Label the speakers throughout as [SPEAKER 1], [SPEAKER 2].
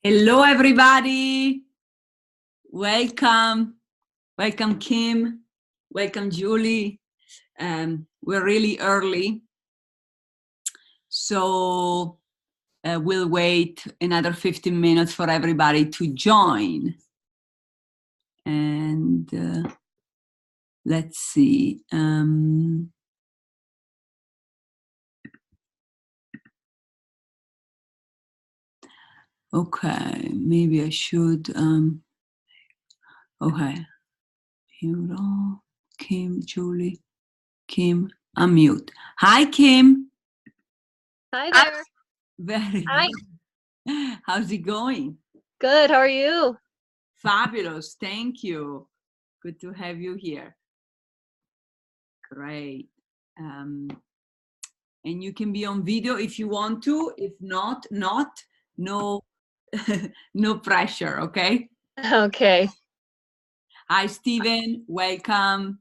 [SPEAKER 1] Hello, everybody. Welcome. Welcome, Kim. Welcome, Julie. We're really early, so we'll wait another 15 minutes for everybody to join. And let's see. Okay, maybe I should. Okay. Mute. Kim, Julie, Kim, unmute. Hi, Kim.
[SPEAKER 2] Hi there.
[SPEAKER 1] Very
[SPEAKER 2] Hi.
[SPEAKER 1] good. How's it going?
[SPEAKER 2] Good. How are you?
[SPEAKER 1] Fabulous. Thank you. Good to have you here. Great. And you can be on video if you want to. If not, no, no pressure. Okay.
[SPEAKER 2] Okay.
[SPEAKER 1] Hi, Stephen. Welcome.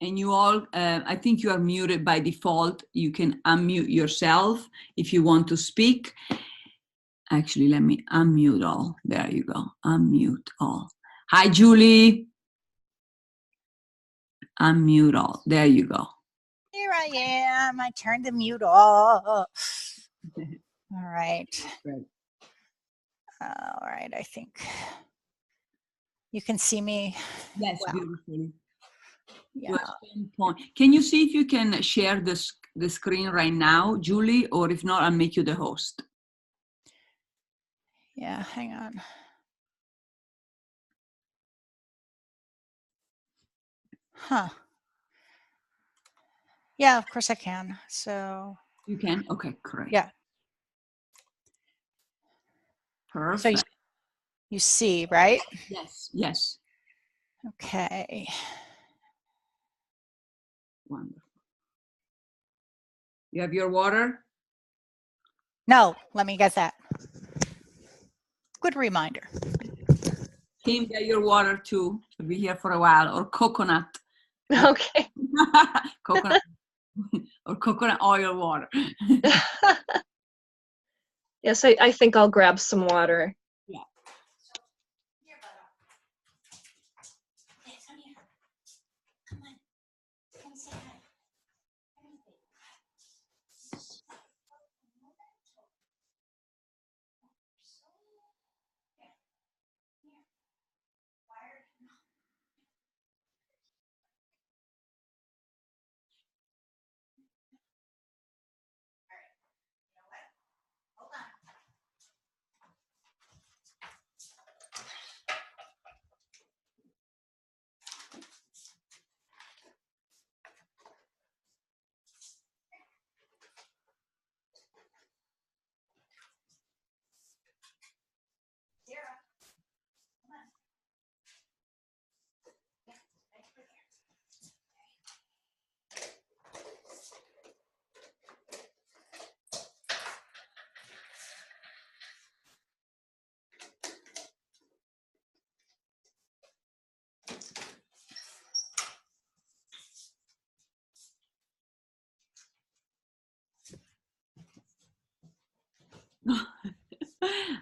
[SPEAKER 1] And you all, I think you are muted by default. You can unmute yourself if you want to speak. Actually, let me unmute all. There you go. Unmute all. Hi, Julie. Unmute all. There you go.
[SPEAKER 3] Here I am. I turned the mute off. All right.
[SPEAKER 1] Great.
[SPEAKER 3] All right. I think you can see me.
[SPEAKER 1] Yes,
[SPEAKER 3] well.
[SPEAKER 1] beautifully.
[SPEAKER 3] Yeah.
[SPEAKER 1] Can you see if you can share the screen right now, Julie? Or if not, I'll make you the host.
[SPEAKER 3] Yeah, hang on. Huh. Yeah, of course I can. So.
[SPEAKER 1] You can? Okay, great.
[SPEAKER 3] Yeah.
[SPEAKER 1] Perfect.
[SPEAKER 3] So you see, right?
[SPEAKER 1] Yes, yes.
[SPEAKER 3] Okay.
[SPEAKER 1] Wonderful. You have your water?
[SPEAKER 3] No, let me get that. Good reminder.
[SPEAKER 1] Kim, get your water too. She'll be here for a while. Or coconut.
[SPEAKER 2] Okay.
[SPEAKER 1] Coconut or coconut oil water.
[SPEAKER 2] Yes, I think I'll grab some water.
[SPEAKER 1] Yeah.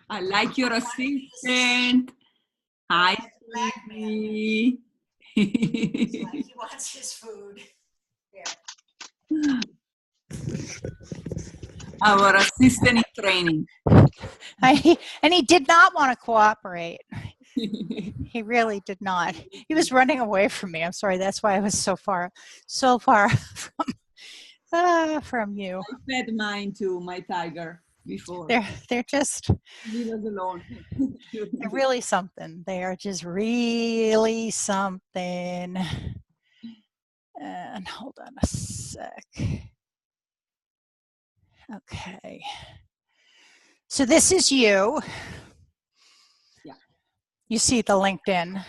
[SPEAKER 1] I like your assistant. Hi, Stevie.
[SPEAKER 3] He wants his food. Yeah.
[SPEAKER 1] Our assistant in training.
[SPEAKER 3] And he did not want to cooperate. He really did not. He was running away from me. I'm sorry. That's why I was so far from you.
[SPEAKER 1] I fed mine to my tiger before.
[SPEAKER 3] They're just.
[SPEAKER 1] Leave us alone.
[SPEAKER 3] They're really something. They are just really something. And hold on a sec. Okay. So this is you.
[SPEAKER 1] Yeah.
[SPEAKER 3] You see the LinkedIn.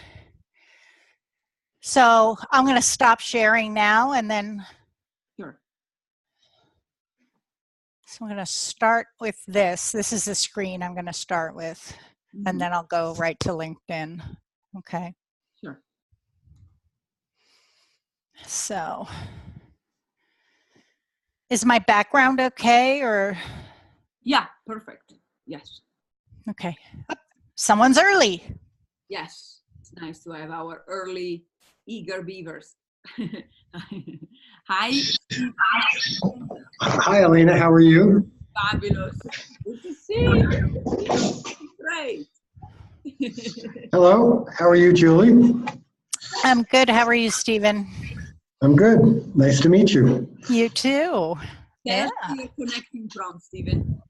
[SPEAKER 3] So I'm going to stop sharing now and then.
[SPEAKER 1] Sure.
[SPEAKER 3] So I'm going to start with this. This is the screen I'm going to start with. And then I'll go right to LinkedIn. Okay.
[SPEAKER 1] Sure.
[SPEAKER 3] So is my background okay or?
[SPEAKER 1] Yeah, perfect. Yes.
[SPEAKER 3] Okay. Someone's early.
[SPEAKER 1] Yes. It's nice to have our early, eager beavers. Hi. Steve.
[SPEAKER 4] Hi, Elena. How are you?
[SPEAKER 1] Fabulous. Good to see you. Great.
[SPEAKER 4] Hello. How are you, Julie?
[SPEAKER 3] I'm good. How are you, Stephen?
[SPEAKER 4] I'm good. Nice to meet you.
[SPEAKER 3] You too.
[SPEAKER 1] Tell us where you're connecting from, Stephen.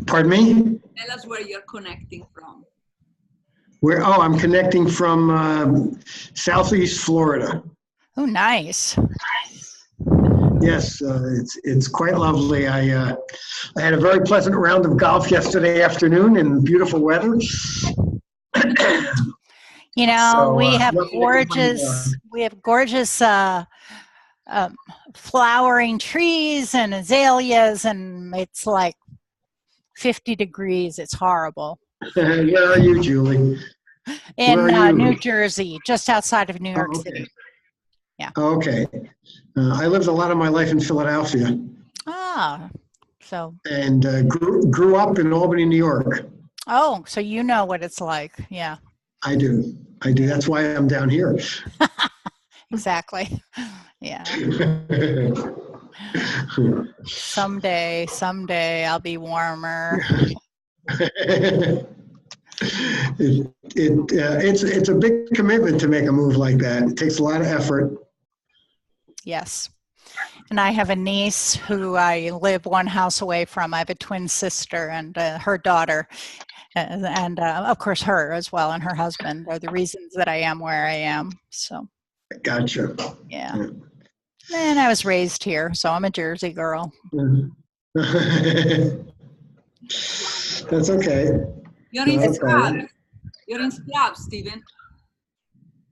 [SPEAKER 4] Pardon me?
[SPEAKER 1] Tell us where you're connecting from.
[SPEAKER 4] Where? Oh, I'm connecting from Southeast Florida.
[SPEAKER 3] Oh, nice.
[SPEAKER 4] Yes, it's quite lovely. I had a very pleasant round of golf yesterday afternoon in beautiful weather.
[SPEAKER 3] You know,
[SPEAKER 4] So,
[SPEAKER 3] we have
[SPEAKER 4] lucky to
[SPEAKER 3] gorgeous, flowering trees and azaleas, and it's like 50 degrees. It's horrible.
[SPEAKER 4] Where are you, Julie?
[SPEAKER 3] In
[SPEAKER 4] Where are you?
[SPEAKER 3] New Jersey, just outside of New York
[SPEAKER 4] Oh, okay.
[SPEAKER 3] City. Yeah.
[SPEAKER 4] Okay. I lived a lot of my life in Philadelphia
[SPEAKER 3] Ah, so.
[SPEAKER 4] and grew up in Albany, New York.
[SPEAKER 3] Oh, so you know what it's like. Yeah.
[SPEAKER 4] I do. That's why I'm down here.
[SPEAKER 3] Exactly. Yeah. Someday I'll be warmer.
[SPEAKER 4] It's a big commitment to make a move like that. It takes a lot of effort.
[SPEAKER 3] Yes. And I have a niece who I live one house away from. I have a twin sister, and her daughter, and of course her as well, and her husband are the reasons that I am where I am. So.
[SPEAKER 4] Gotcha.
[SPEAKER 3] Yeah. And I was raised here, so I'm a Jersey girl.
[SPEAKER 4] That's okay.
[SPEAKER 1] You're in
[SPEAKER 4] No
[SPEAKER 1] scrubs.
[SPEAKER 4] problem.
[SPEAKER 1] You're in scrubs, Stephen.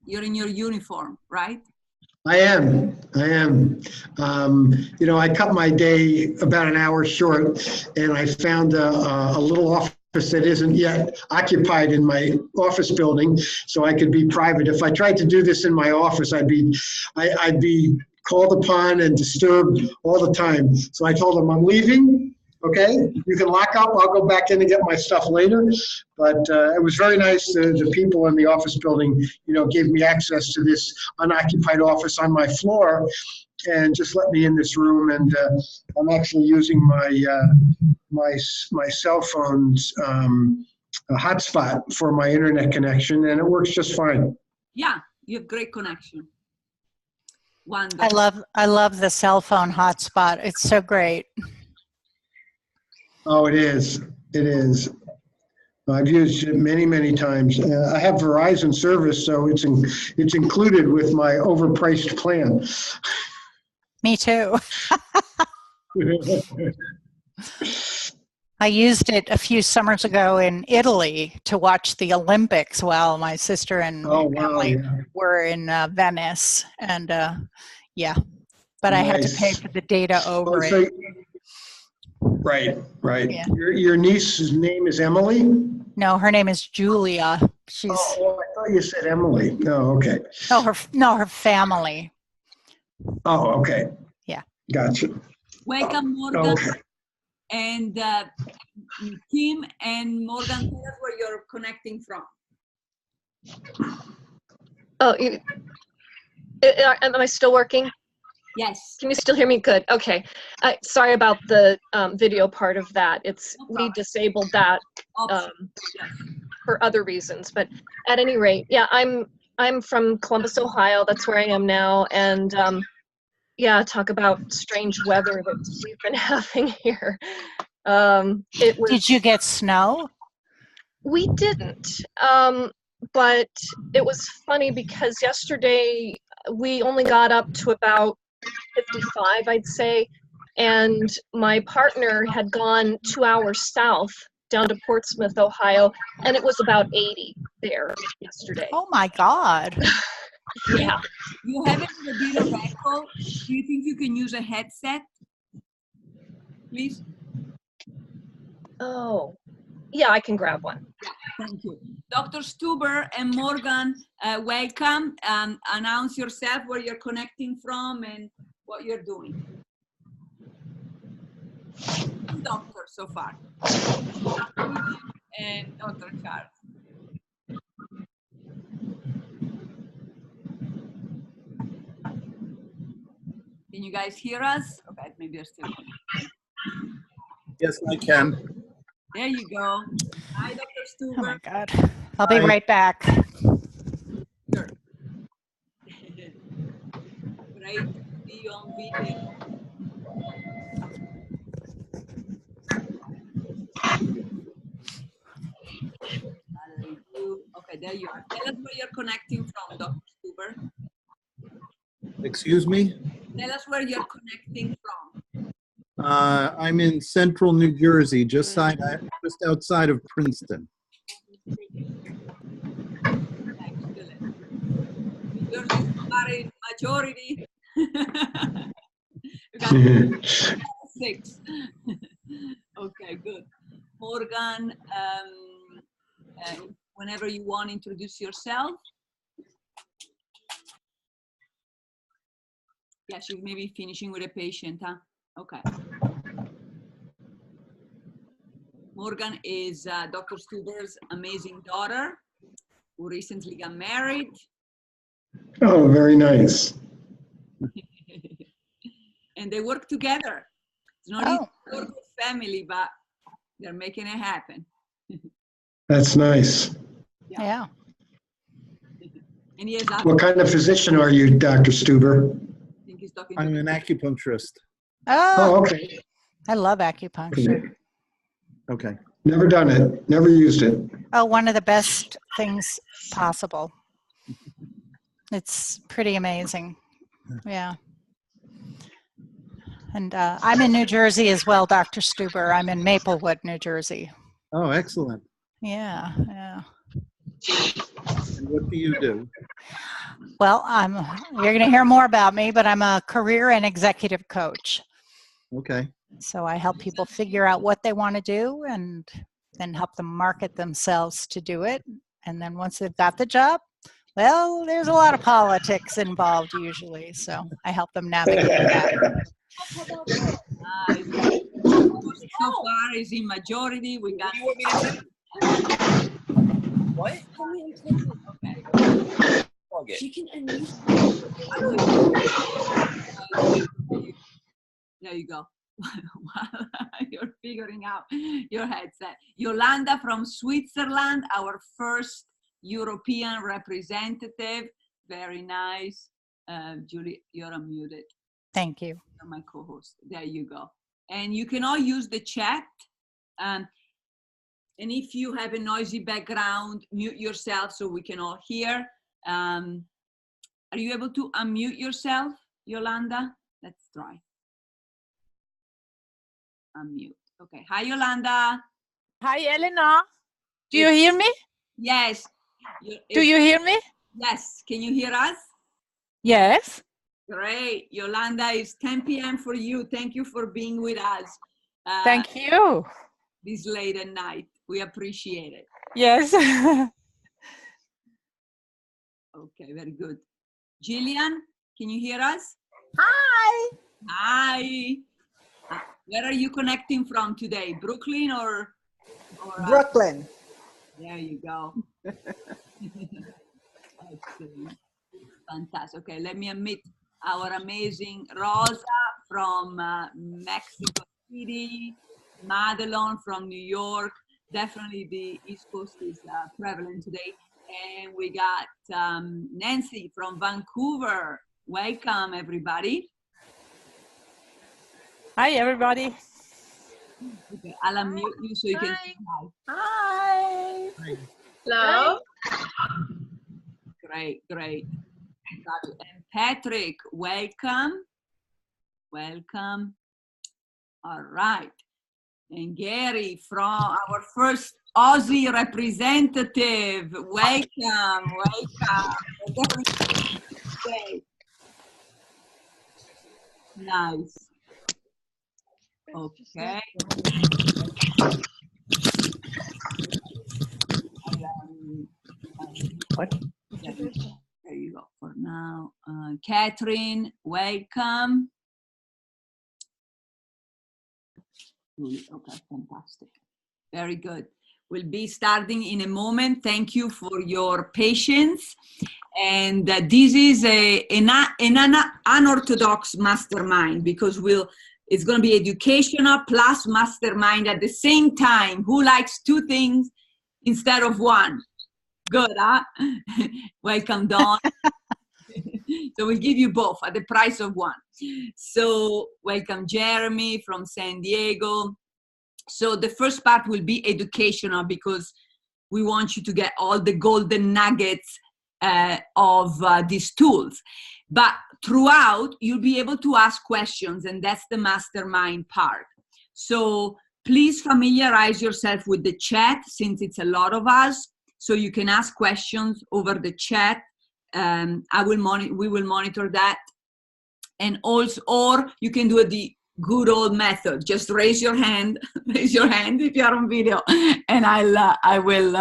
[SPEAKER 1] You're in your uniform, right?
[SPEAKER 4] I am. I cut my day about an hour short, and I found a little office that isn't yet occupied in my office building, so I could be private. If I tried to do this in my office, I'd be called upon and disturbed all the time. So I told them I'm leaving. Okay, you can lock up. I'll go back in and get my stuff later. But it was very nice. The people in the office building, gave me access to this unoccupied office on my floor, and just let me in this room. And I'm actually using my cell phone's hotspot for my internet connection, and it works just fine.
[SPEAKER 1] Yeah, you have great connection. Wonderful.
[SPEAKER 3] I love the cell phone hotspot. It's so great.
[SPEAKER 4] Oh, it is. I've used it many times. I have Verizon service, so it's included with my overpriced plan.
[SPEAKER 3] Me too. I used it a few summers ago in Italy to watch the Olympics while my sister and family were in Venice. And but I had to pay for the data over it.
[SPEAKER 4] Right.
[SPEAKER 3] Yeah.
[SPEAKER 4] Your niece's name is Emily?
[SPEAKER 3] No, her name is Julia. She's.
[SPEAKER 4] Oh, I thought you said Emily. Oh, okay.
[SPEAKER 3] Her family.
[SPEAKER 4] Oh, okay.
[SPEAKER 3] Yeah.
[SPEAKER 4] Gotcha.
[SPEAKER 1] Welcome, Morgan.
[SPEAKER 4] Okay.
[SPEAKER 1] And Kim and Morgan, tell us where you're connecting from.
[SPEAKER 2] Oh, am I still working?
[SPEAKER 1] Yes.
[SPEAKER 2] Can you still hear me? Good. Okay. Sorry about the video part of that. We disabled that for other reasons, but at any rate, yeah, I'm from Columbus, Ohio. That's where I am now, and talk about strange weather that we've been having here.
[SPEAKER 3] Did you get snow?
[SPEAKER 2] We didn't, but it was funny because yesterday we only got up to about 55, I'd say, and my partner had gone 2 hours south down to Portsmouth, Ohio, and it was about 80 there yesterday.
[SPEAKER 3] Oh my God.
[SPEAKER 2] Yeah.
[SPEAKER 1] You have it with a bit of echo. Do you think you can use a headset, please?
[SPEAKER 2] Oh, yeah, I can grab one.
[SPEAKER 1] Thank you. Dr. Stuber and Morgan, welcome. Announce yourself, where you're connecting from and what you're doing. doctors so far. And Dr. Charles. Can you guys hear us? Okay, maybe you're still.
[SPEAKER 5] Yes, I can.
[SPEAKER 1] There you go. Hi, Dr.
[SPEAKER 3] Oh my
[SPEAKER 1] Stuber.
[SPEAKER 3] God. I'll be
[SPEAKER 5] Hi.
[SPEAKER 3] right back.
[SPEAKER 1] Sure. Great to see you on video. Okay, there you are. Tell us where you're connecting from, Dr. Stuber.
[SPEAKER 5] Excuse me?
[SPEAKER 1] Tell us where you're connecting from.
[SPEAKER 5] I'm in central New Jersey, just outside of Princeton.
[SPEAKER 1] Excellent. New Jersey is majority. We got 6. Okay, good. Morgan, whenever you want, introduce yourself. Yeah, she's maybe finishing with a patient, huh? Okay. Morgan is Dr. Stuber's amazing daughter who recently got married.
[SPEAKER 4] Oh, very nice.
[SPEAKER 1] And they work together. It's not easy to work with family, but they're making it happen.
[SPEAKER 4] That's nice.
[SPEAKER 3] Yeah.
[SPEAKER 1] And he has
[SPEAKER 4] What kind of physician are you, Dr. Stuber?
[SPEAKER 1] I think he's talking
[SPEAKER 5] I'm
[SPEAKER 1] to
[SPEAKER 5] an acupuncturist.
[SPEAKER 3] Oh,
[SPEAKER 4] Okay.
[SPEAKER 3] I love acupuncture.
[SPEAKER 5] Okay.
[SPEAKER 4] Never done it. Never used it.
[SPEAKER 3] Oh, one of the best things possible. It's pretty amazing. Yeah. And I'm in New Jersey as well, Dr. Stuber. I'm in Maplewood, New Jersey.
[SPEAKER 5] Oh, excellent.
[SPEAKER 3] Yeah, yeah.
[SPEAKER 5] And what do you do?
[SPEAKER 3] Well, you're going to hear more about me, but I'm a career and executive coach.
[SPEAKER 5] Okay.
[SPEAKER 3] So I help people figure out what they want to do and then help them market themselves to do it. And then once they've got the job, well, there's a lot of politics involved usually. So I help them navigate that.
[SPEAKER 1] so far is in majority. We got.
[SPEAKER 6] What?
[SPEAKER 1] Okay.
[SPEAKER 6] She can unmute.
[SPEAKER 1] There you go. While you're figuring out your headset. Yolanda from Switzerland, our first European representative. Very nice. Julie, you're unmuted.
[SPEAKER 3] Thank you.
[SPEAKER 1] You're my co-host. There you go. And you can all use the chat. And if you have a noisy background, mute yourself so we can all hear. Are you able to unmute yourself, Yolanda? Let's try. Unmute. Okay. Hi, Yolanda.
[SPEAKER 7] Hi, Elena. Do you hear me?
[SPEAKER 1] Yes.
[SPEAKER 7] Do you hear me?
[SPEAKER 1] Yes. Can you hear us?
[SPEAKER 7] Yes.
[SPEAKER 1] Great. Yolanda, it's 10 p.m. for you. Thank you for being with us.
[SPEAKER 7] Thank you.
[SPEAKER 1] This late at night. We appreciate it.
[SPEAKER 7] Yes.
[SPEAKER 1] Okay, very good. Jillian, can you hear us?
[SPEAKER 7] Hi.
[SPEAKER 1] Hi. Where are you connecting from today? Brooklyn or
[SPEAKER 6] Brooklyn.
[SPEAKER 1] there you go. Excellent. Fantastic. Okay, let me admit our amazing Rosa from Mexico City, Madelon from New York. Definitely the East Coast is prevalent today. And we got Nancy from Vancouver. Welcome, everybody.
[SPEAKER 7] Hi, everybody.
[SPEAKER 1] Okay, I'll unmute you so you can say hi.
[SPEAKER 7] Hi.
[SPEAKER 2] Hello.
[SPEAKER 1] Great, great. And Patrick, welcome. Welcome. All right. And Gary from our first Aussie representative. Welcome, welcome. Nice. Okay.
[SPEAKER 6] What?
[SPEAKER 1] There you go for now. Katherine, welcome. Okay, fantastic. Very good. We'll be starting in a moment. Thank you for your patience. And this is an unorthodox mastermind because it's going to be educational plus mastermind at the same time. Who likes two things instead of one? Good, huh? Welcome, Dawn. So we'll give you both at the price of one. So welcome, Jeremy from San Diego. So the first part will be educational because we want you to get all the golden nuggets of these tools. But throughout, you'll be able to ask questions, and that's the mastermind part. So please familiarize yourself with the chat since it's a lot of us. So you can ask questions over the chat. We will monitor that. And also, or you can do the good old method. Just raise your hand if you're on video, and I will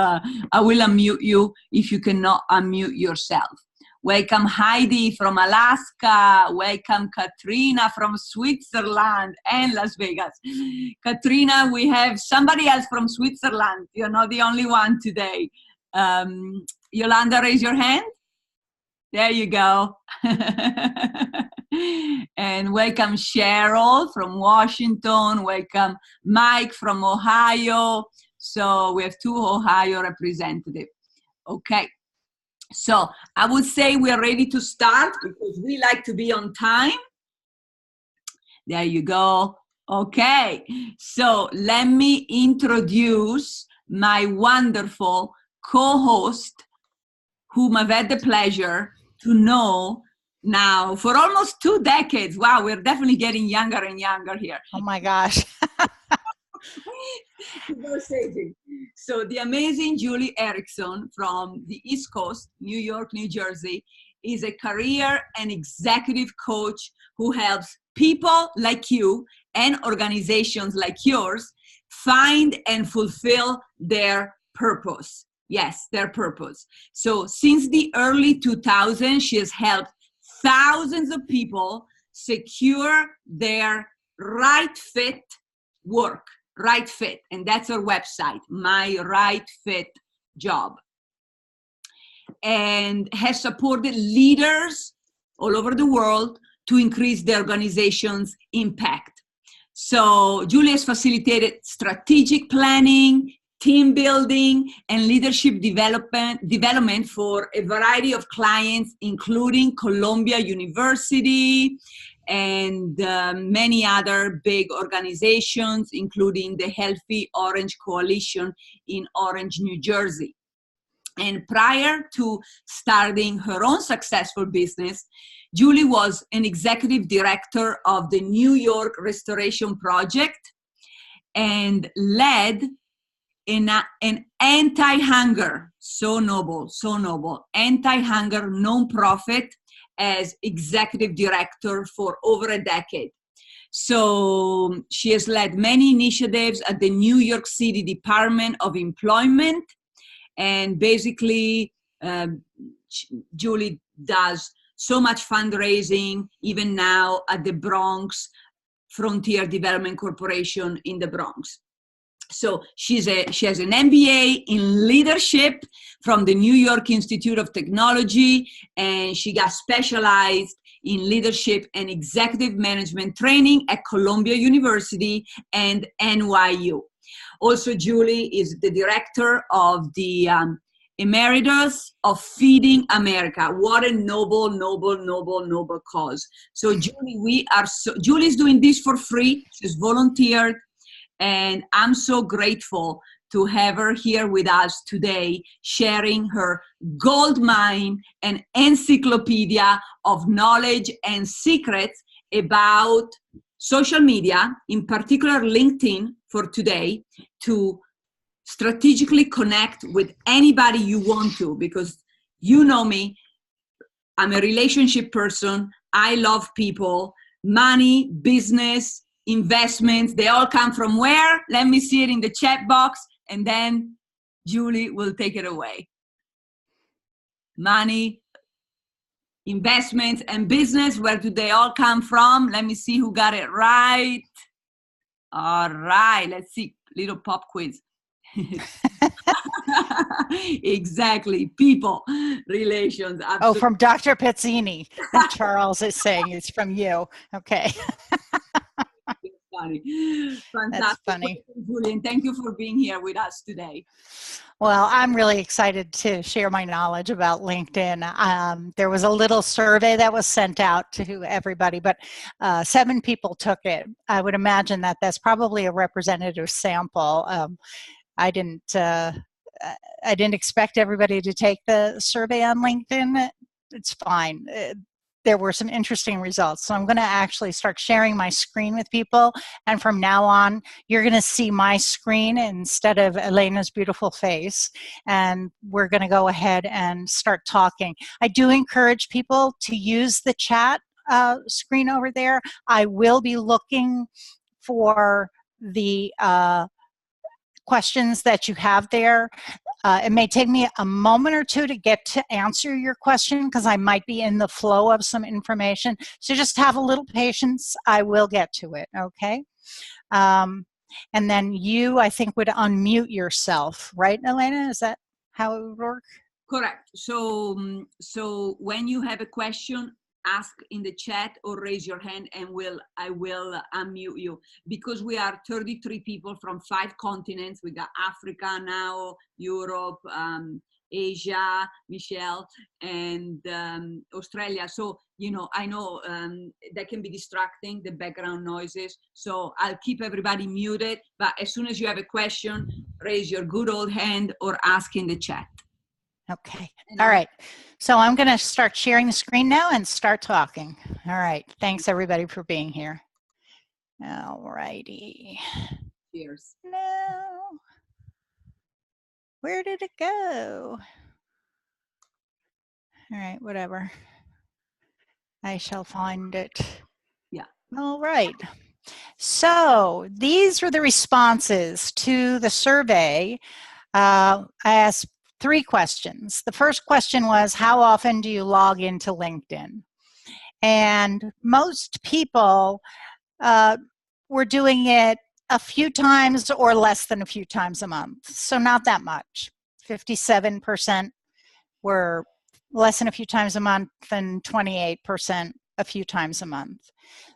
[SPEAKER 1] unmute you if you cannot unmute yourself. Welcome Heidi from Alaska. Welcome Katrina from Switzerland and Las Vegas. Katrina, we have somebody else from Switzerland. You're not the only one today. Yolanda, raise your hand. There you go. And welcome Cheryl from Washington. Welcome Mike from Ohio. So we have two Ohio representatives. Okay. So I would say we are ready to start because we like to be on time. There you go. Okay. So let me introduce my wonderful co-host, whom I've had the pleasure to know now for almost 2 decades. Wow, we're definitely getting younger and younger here.
[SPEAKER 3] Oh my gosh.
[SPEAKER 1] So the amazing Julie Erickson from the East Coast, New York, New Jersey, is a career and executive coach who helps people like you and organizations like yours find and fulfill their purpose. Yes, their purpose. So since the early 2000s, she has helped thousands of people secure their right fit work, right fit. And that's her website, My Right Fit Job. And has supported leaders all over the world to increase their organization's impact. So Julie has facilitated strategic planning, team building, and leadership development for a variety of clients, including Columbia University and many other big organizations, including the Healthy Orange Coalition in Orange, New Jersey. And prior to starting her own successful business, Julie was an executive director of the New York Restoration Project and led an anti-hunger, so noble, anti-hunger nonprofit as executive director for over a decade. So she has led many initiatives at the New York City Department of Employment. And basically, Julie does so much fundraising, even now at the Bronx Frontier Development Corporation in the Bronx. So she has an MBA in leadership from the New York Institute of Technology, and she got specialized in leadership and executive management training at Columbia University and NYU. Also, Julie is the director of the Emeritus of Feeding America. What a noble, noble, noble, noble cause. So Julie, Julie's doing this for free. She's volunteered. And I'm so grateful to have her here with us today, sharing her gold mine and encyclopedia of knowledge and secrets about social media, in particular LinkedIn for today, to strategically connect with anybody you want to, because you know me, I'm a relationship person. I love people, money, business, investments, they all come from where? Let me see it in the chat box, and then Julie will take it away. Money, investments, and business, where do they all come from? Let me see who got it right. All right, let's see. Little pop quiz. Exactly. People, relations.
[SPEAKER 3] Oh,
[SPEAKER 1] Absolutely.
[SPEAKER 3] from Dr. Pezzini. That Charles is saying it's from you. Okay.
[SPEAKER 1] Funny.
[SPEAKER 3] That's
[SPEAKER 1] Fantastic.
[SPEAKER 3] funny.
[SPEAKER 1] Julian, thank you for being here with us today.
[SPEAKER 3] Well, I'm really excited to share my knowledge about LinkedIn. There was a little survey that was sent out to everybody, but 7 people took it. I would imagine that that's probably a representative sample. I didn't expect everybody to take the survey on LinkedIn. It's fine. There were some interesting results. So I'm going to actually start sharing my screen with people. And from now on, you're going to see my screen instead of Elena's beautiful face. And we're going to go ahead and start talking. I do encourage people to use the chat screen over there. I will be looking for the questions that you have there. It may take me a moment or two to get to answer your question because I might be in the flow of some information. So just have a little patience. I will get to it, okay? And then you, I think, would unmute yourself, right, Elena? Is that how it would work?
[SPEAKER 1] Correct. So when you have a question, ask in the chat or raise your hand and I will unmute you, because we are 33 people from 5 continents. We got Africa now, Europe, Asia, Michelle, and Australia. So, you know, I know that can be distracting, the background noises. So I'll keep everybody muted, but as soon as you have a question, raise your good old hand or ask in the chat.
[SPEAKER 3] Okay. All right. So I'm going to start sharing the screen now and start talking. All right. Thanks, everybody, for being here. All righty.
[SPEAKER 1] Cheers.
[SPEAKER 3] No. Where did it go? All right. Whatever. I shall find it.
[SPEAKER 1] Yeah.
[SPEAKER 3] All right. So these were the responses to the survey. I asked 3 questions. The first question was, how often do you log into LinkedIn? And most people were doing it a few times or less than a few times a month. So not that much. 57% were less than a few times a month and 28% a few times a month.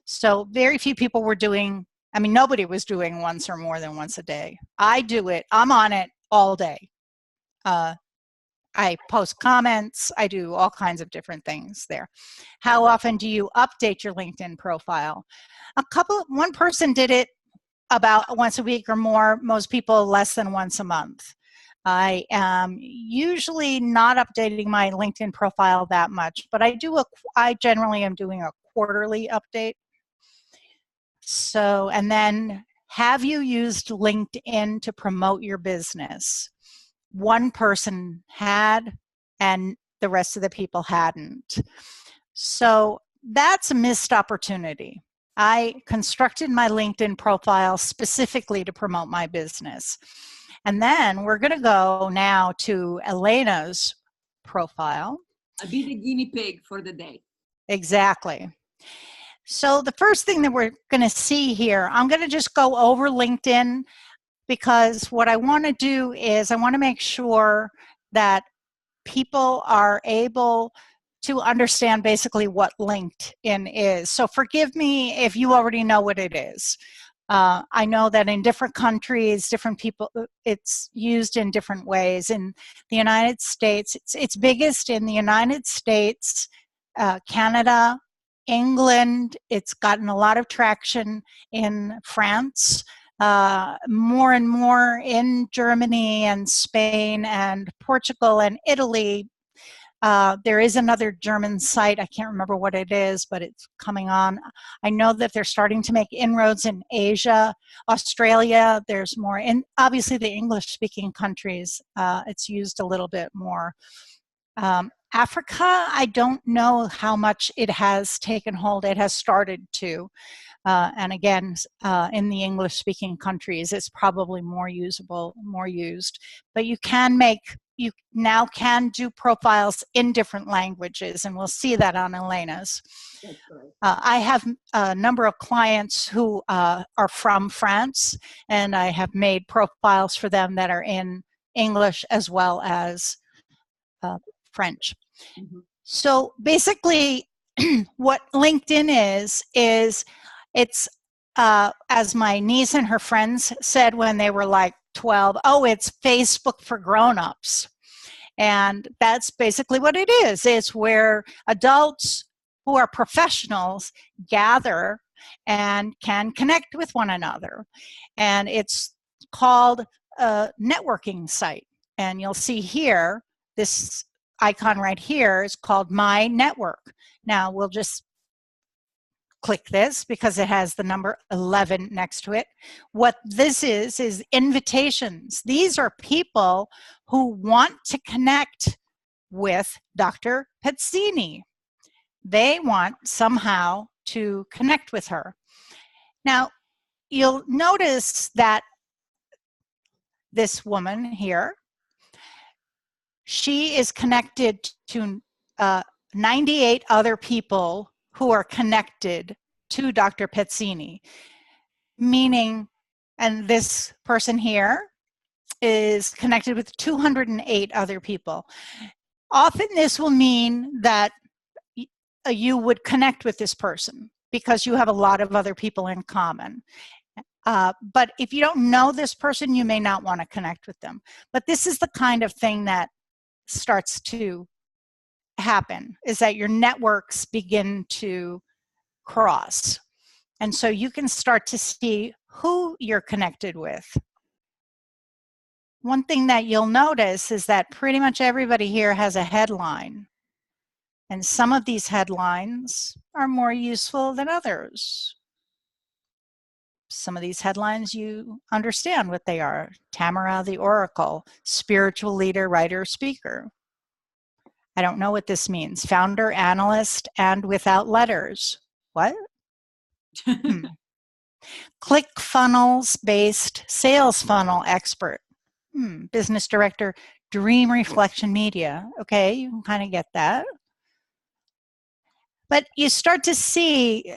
[SPEAKER 3] So very few people were doing, I mean, nobody was doing once or more than once a day. I do it. I'm on it all day. I post comments. I do all kinds of different things there. How often do you update your LinkedIn profile? One person did it about once a week or more. Most people less than once a month. I am usually not updating my LinkedIn profile that much, but I generally am doing a quarterly update. So, and then have you used LinkedIn to promote your business? One person had, and the rest of the people hadn't. So that's a missed opportunity. I constructed my LinkedIn profile specifically to promote my business. And then we're going to go now to Elena's profile.
[SPEAKER 1] I'll be the guinea pig for the day.
[SPEAKER 3] Exactly. So the first thing that we're going to see here, I'm going to just go over LinkedIn, because what I want to do is I want to make sure that people are able to understand basically what LinkedIn is. So forgive me if you already know what it is. I know that in different countries, different people, it's used in different ways. In the United States, it's biggest in the United States, Canada, England. It's gotten a lot of traction in France. More and more in Germany and Spain and Portugal and Italy. There is another German site, I can't remember what it is, but it's coming on. I know that they're starting to make inroads in Asia, Australia, there's more. And obviously the English-speaking countries, it's used a little bit more. Africa, I don't know how much it has taken hold. It has started to. And again, in the English-speaking countries, it's probably more usable, more used. But you can make, you now can do profiles in different languages, and we'll see that on Elena's. I have a number of clients who are from France, and I have made profiles for them that are in English as well as French. So basically, what LinkedIn is it's, as my niece and her friends said when they were like 12, oh, it's Facebook for grown-ups. And that's basically what it is. It's where adults who are professionals gather and can connect with one another. And it's called a networking site. And you'll see here, this icon right here is called My Network. Now we'll just click this because it has the number 11 next to it. What this is invitations. These are people who want to connect with Dr. Pezzini. They want somehow to connect with her. Now, you'll notice that this woman here, she is connected to 98 other people who are connected to Dr. Pezzini, meaning, and this person here is connected with 208 other people. Often this will mean that you would connect with this person because you have a lot of other people in common. But if you don't know this person, you may not want to connect with them. But this is the kind of thing that starts to happen, is that your networks begin to cross. And so you can start to see who you're connected with. One thing that you'll notice is that pretty much everybody here has a headline. And some of these headlines are more useful than others. Some of these headlines, you understand what they are. Tamara the Oracle, spiritual leader, writer, speaker. I don't know what this means. Founder, analyst, and without letters. What? ClickFunnels-based sales funnel expert. Business director, Dream Reflection Media. Okay, you can kind of get that. But you start to see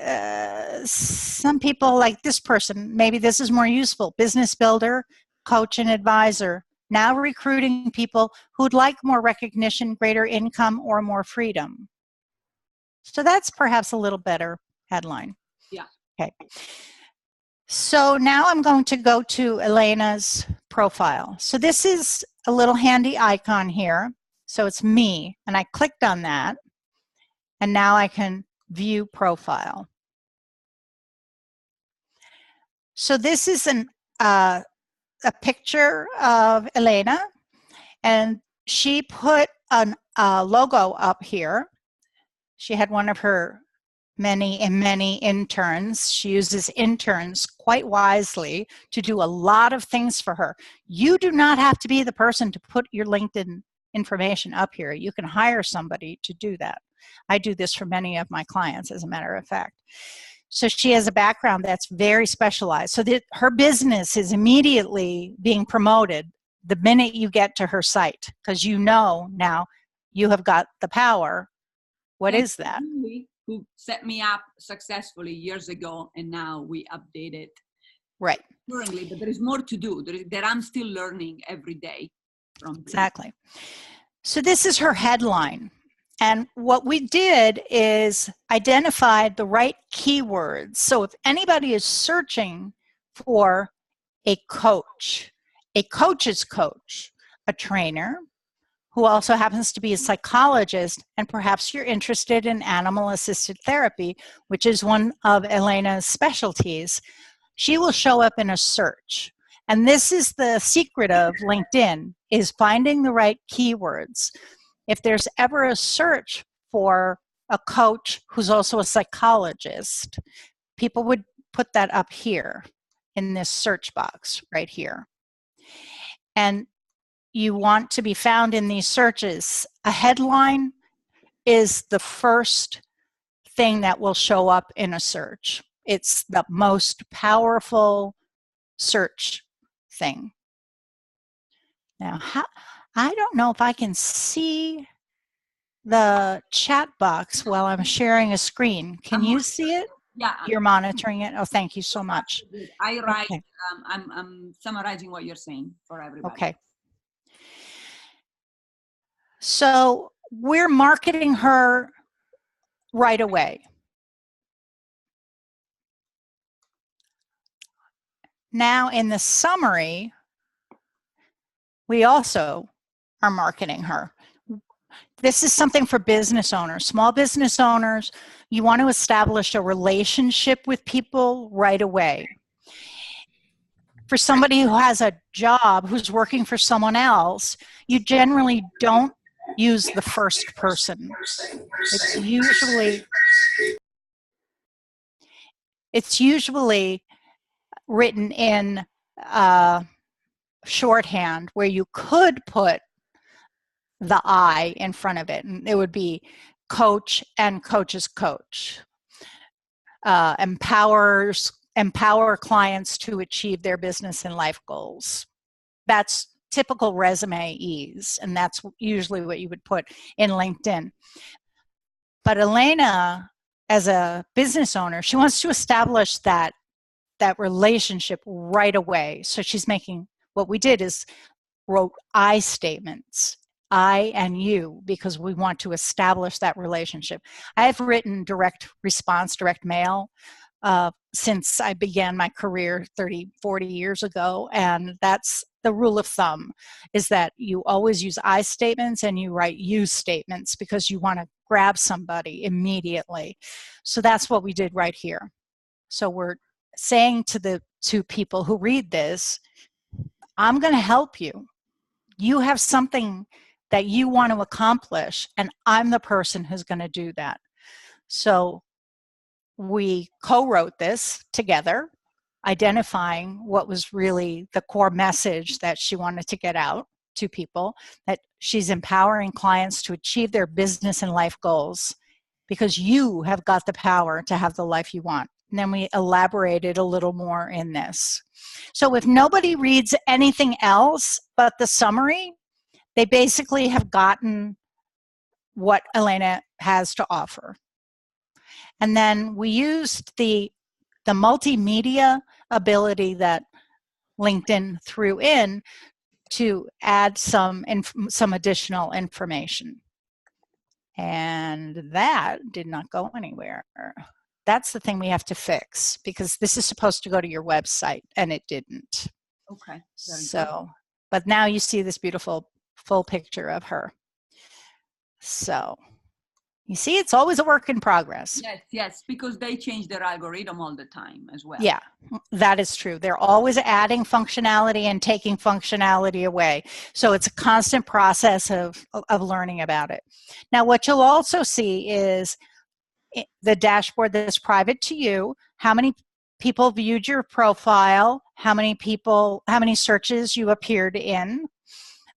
[SPEAKER 3] some people like this person, maybe this is more useful, business builder, coach and advisor, now recruiting people who'd like more recognition, greater income, or more freedom. So that's perhaps a little better headline.
[SPEAKER 1] Yeah.
[SPEAKER 3] Okay. So now I'm going to go to Elena's profile. So this is a little handy icon here. So it's me, and I clicked on that. And now I can view profile. So this is a picture of Elena, and she put a logo up here. She had one of her many interns. She uses interns quite wisely to do a lot of things for her. You do not have to be the person to put your LinkedIn information up here. You can hire somebody to do that. I do this for many of my clients, as a matter of fact. So she has a background that's very specialized. So that her business is immediately being promoted the minute you get to her site, because you know now you have got the power. What is that?
[SPEAKER 1] Who set me up successfully years ago, and now we update it.
[SPEAKER 3] Right.
[SPEAKER 1] Currently, but there is more to do. That I'm still learning every day from.
[SPEAKER 3] Exactly. So this is her headline. And what we did is identified the right keywords. So if anybody is searching for a coach's coach, a trainer, who also happens to be a psychologist, and perhaps you're interested in animal-assisted therapy, which is one of Elena's specialties, she will show up in a search. And this is the secret of LinkedIn, is finding the right keywords. If there's ever a search for a coach who's also a psychologist, people would put that up here in this search box right here. And you want to be found in these searches. A headline is the first thing that will show up in a search. It's the most powerful search thing. Now, I don't know if I can see the chat box while I'm sharing a screen. Can you see it?
[SPEAKER 1] Yeah.
[SPEAKER 3] You're monitoring it? Oh, thank you so much.
[SPEAKER 1] I write,
[SPEAKER 3] Okay.
[SPEAKER 1] I'm summarizing what you're saying for everybody.
[SPEAKER 3] Okay. So we're marketing her right away. Now in the summary, we also are marketing her. This is something for business owners, small business owners. You want to establish a relationship with people right away. For somebody who has a job, who's working for someone else, you generally don't use the first person. It's usually written in shorthand where you could put the I in front of it, and it would be coach and coach's coach. Empower clients to achieve their business and life goals. That's typical resume ease, and that's usually what you would put in LinkedIn. But Elena, as a business owner, she wants to establish that relationship right away. So she's making, what we did is wrote I statements, I and you, because we want to establish that relationship. I've written direct response, direct mail, since I began my career 30, 40 years ago. And that's the rule of thumb, is that you always use I statements and you write you statements because you want to grab somebody immediately. So that's what we did right here. So we're saying to the two people who read this, I'm going to help you. You have something that you want to accomplish, and I'm the person who's going to do that. So we co-wrote this together, identifying what was really the core message that she wanted to get out to people, that she's empowering clients to achieve their business and life goals because you have got the power to have the life you want. And then we elaborated a little more in this. So if nobody reads anything else but the summary, they basically have gotten what Elena has to offer. And then we used the multimedia ability that LinkedIn threw in to add some additional information. And that did not go anywhere. That's the thing we have to fix, because this is supposed to go to your website and it didn't.
[SPEAKER 1] Okay.
[SPEAKER 3] So, but now you see this beautiful full picture of her. So you see, it's always a work in progress.
[SPEAKER 1] Yes, because they change their algorithm all the time as well.
[SPEAKER 3] Yeah, that is true. They're always adding functionality and taking functionality away. So it's a constant process of learning about it. Now, what you'll also see is the dashboard that's private to you, how many people viewed your profile, how many searches you appeared in,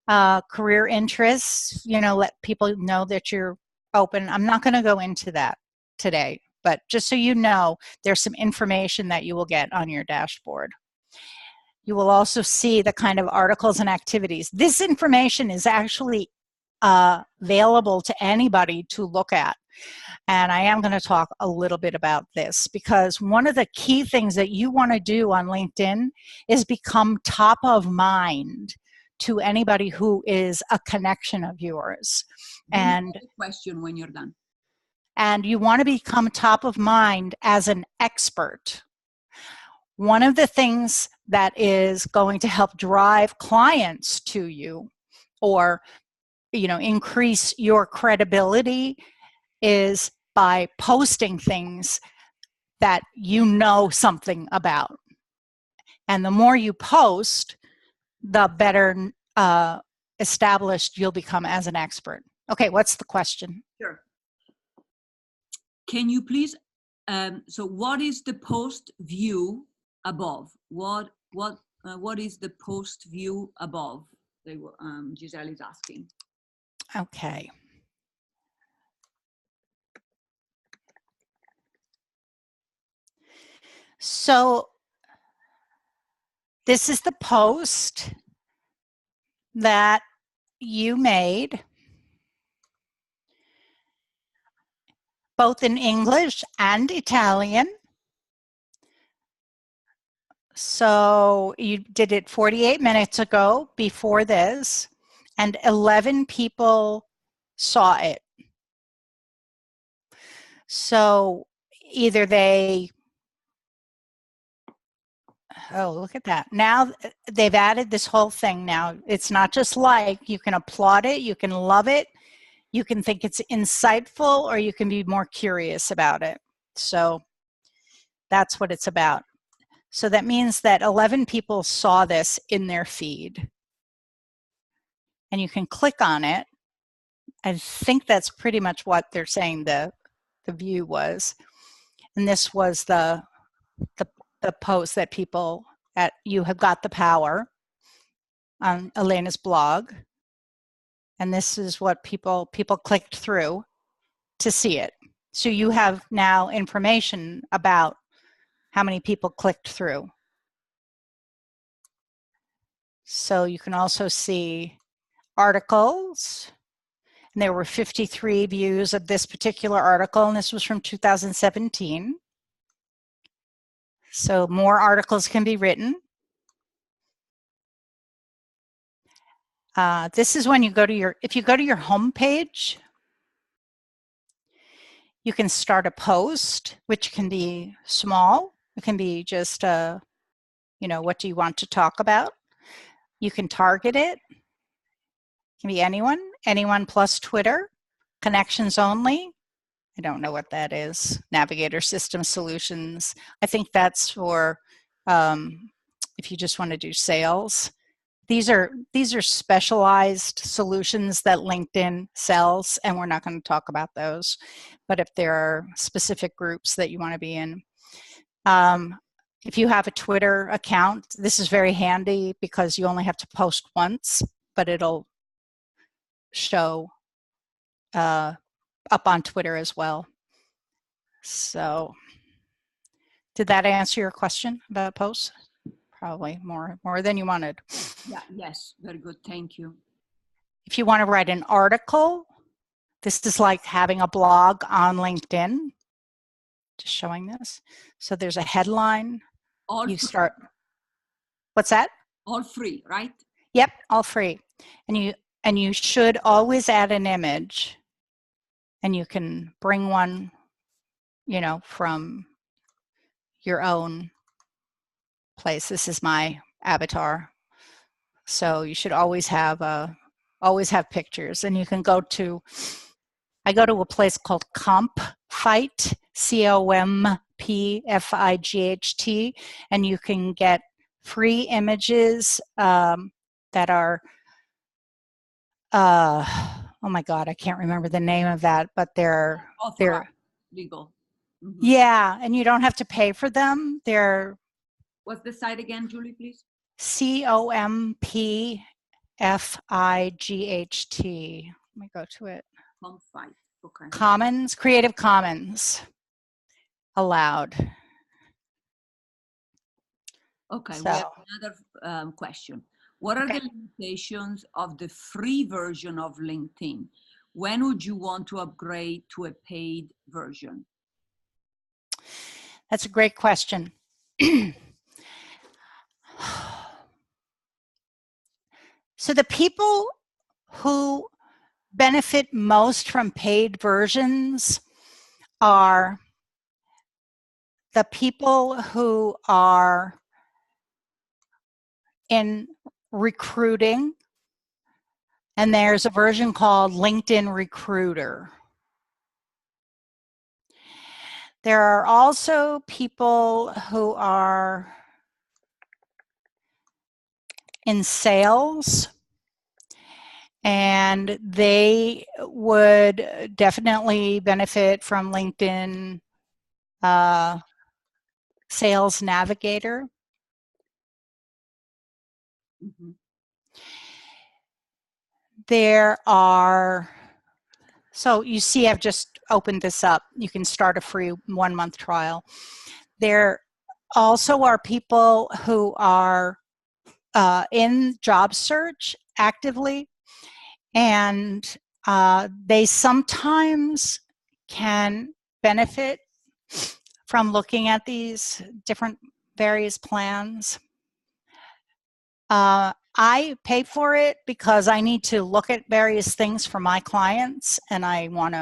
[SPEAKER 3] career interests, let people know that you're open. I'm not going to go into that today, but just so you know, there's some information that you will get on your dashboard. You will also see the kind of articles and activities. This information is actually available to anybody to look at. And I am going to talk a little bit about this, because one of the key things that you want to do on LinkedIn is become top of mind to anybody who is a connection of yours. And
[SPEAKER 1] question when you're done.
[SPEAKER 3] And you want to become top of mind as an expert. One of the things that is going to help drive clients to you, or increase your credibility, is by posting things that you know something about. And the more you post, the better established you'll become as an expert. Okay, what's the question?
[SPEAKER 1] Sure. Can you please, so what is the post view above? What is the post view above? Gisele is asking.
[SPEAKER 3] Okay. So this is the post that you made, both in English and Italian. So you did it 48 minutes ago before this, and 11 people saw it. So either they, oh, look at that. Now they've added this whole thing now. It's not just like, you can applaud it, you can love it, you can think it's insightful, or you can be more curious about it. So that's what it's about. So that means that 11 people saw this in their feed. And you can click on it. I think that's pretty much what they're saying the view was. And this was the post that people at You Have Got the Power on Elena's blog. And this is what people clicked through to see it. So you have now information about how many people clicked through. So you can also see articles. And there were 53 views of this particular article, and this was from 2017. So more articles can be written. This is when you go to your, if you go to your home page, you can start a post, which can be small. It can be just, you know, what do you want to talk about? You can target it. It can be anyone plus Twitter, connections only. I don't know what that is. Navigator System Solutions. I think that's for if you just want to do sales. These are specialized solutions that LinkedIn sells, and we're not going to talk about those. But if there are specific groups that you want to be in, if you have a Twitter account, this is very handy because you only have to post once, but it'll show up on Twitter as well. So, did that answer your question about posts? Probably more than you wanted.
[SPEAKER 1] Yeah, yes, very good, thank you.
[SPEAKER 3] If you want to write an article, this is like having a blog on LinkedIn. Just showing this. So there's a headline.
[SPEAKER 1] All
[SPEAKER 3] you
[SPEAKER 1] free.
[SPEAKER 3] Start. What's that?
[SPEAKER 1] All free, right?
[SPEAKER 3] Yep, all free. And you should always add an image. And you can bring one, you know, from your own place. This is my avatar. So you should always have pictures. And you can go to, I go to a place called Compfight, COMPFIGHT, and you can get free images that are, oh my God, I can't remember the name of that, but they're
[SPEAKER 1] legal. Mm-hmm.
[SPEAKER 3] Yeah, and you don't have to pay for them. They're,
[SPEAKER 1] what's the site again, Julie, please?
[SPEAKER 3] COMPFIGHT. Let me go to it.
[SPEAKER 1] Compfight. Okay.
[SPEAKER 3] Commons, Creative Commons, allowed.
[SPEAKER 1] Okay,
[SPEAKER 3] So,
[SPEAKER 1] we have another question. What are the limitations of the free version of LinkedIn? When would you want to upgrade to a paid version?
[SPEAKER 3] That's a great question. So the people who benefit most from paid versions are the people who are in recruiting, and there's a version called LinkedIn Recruiter. There are also people who are in sales, and they would definitely benefit from LinkedIn Sales Navigator.
[SPEAKER 1] Mm-hmm.
[SPEAKER 3] There are, so you see I've just opened this up. You can start a free 1-month trial. There also are people who are in job search actively, and they sometimes can benefit from looking at these different various plans. I pay for it because I need to look at various things for my clients, and I want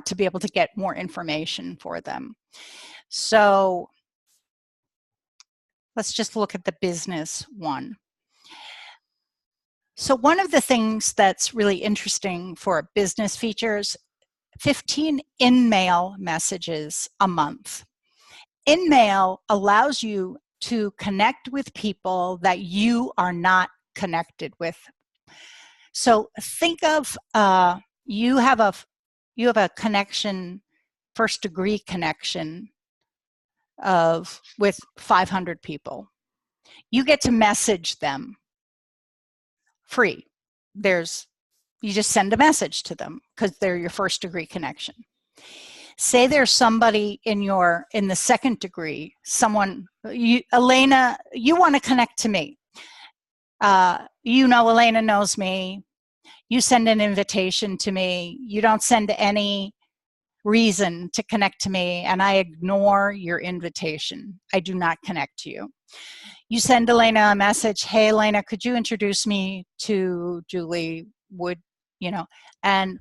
[SPEAKER 3] to be able to get more information for them. So let's just look at the business one. So one of the things that's really interesting for business features, 15 in-mail messages a month. In-mail allows you to connect with people that you are not connected with. So think of you have a connection, first degree connection with 500 people. You get to message them free. You just send a message to them because they're your first degree connection. Say there's somebody in the second degree, Elena, you want to connect to me. Elena knows me. You send an invitation to me. You don't send any reason to connect to me, and I ignore your invitation. I do not connect to you. You send Elena a message, hey, Elena, could you introduce me to Julie Wood, and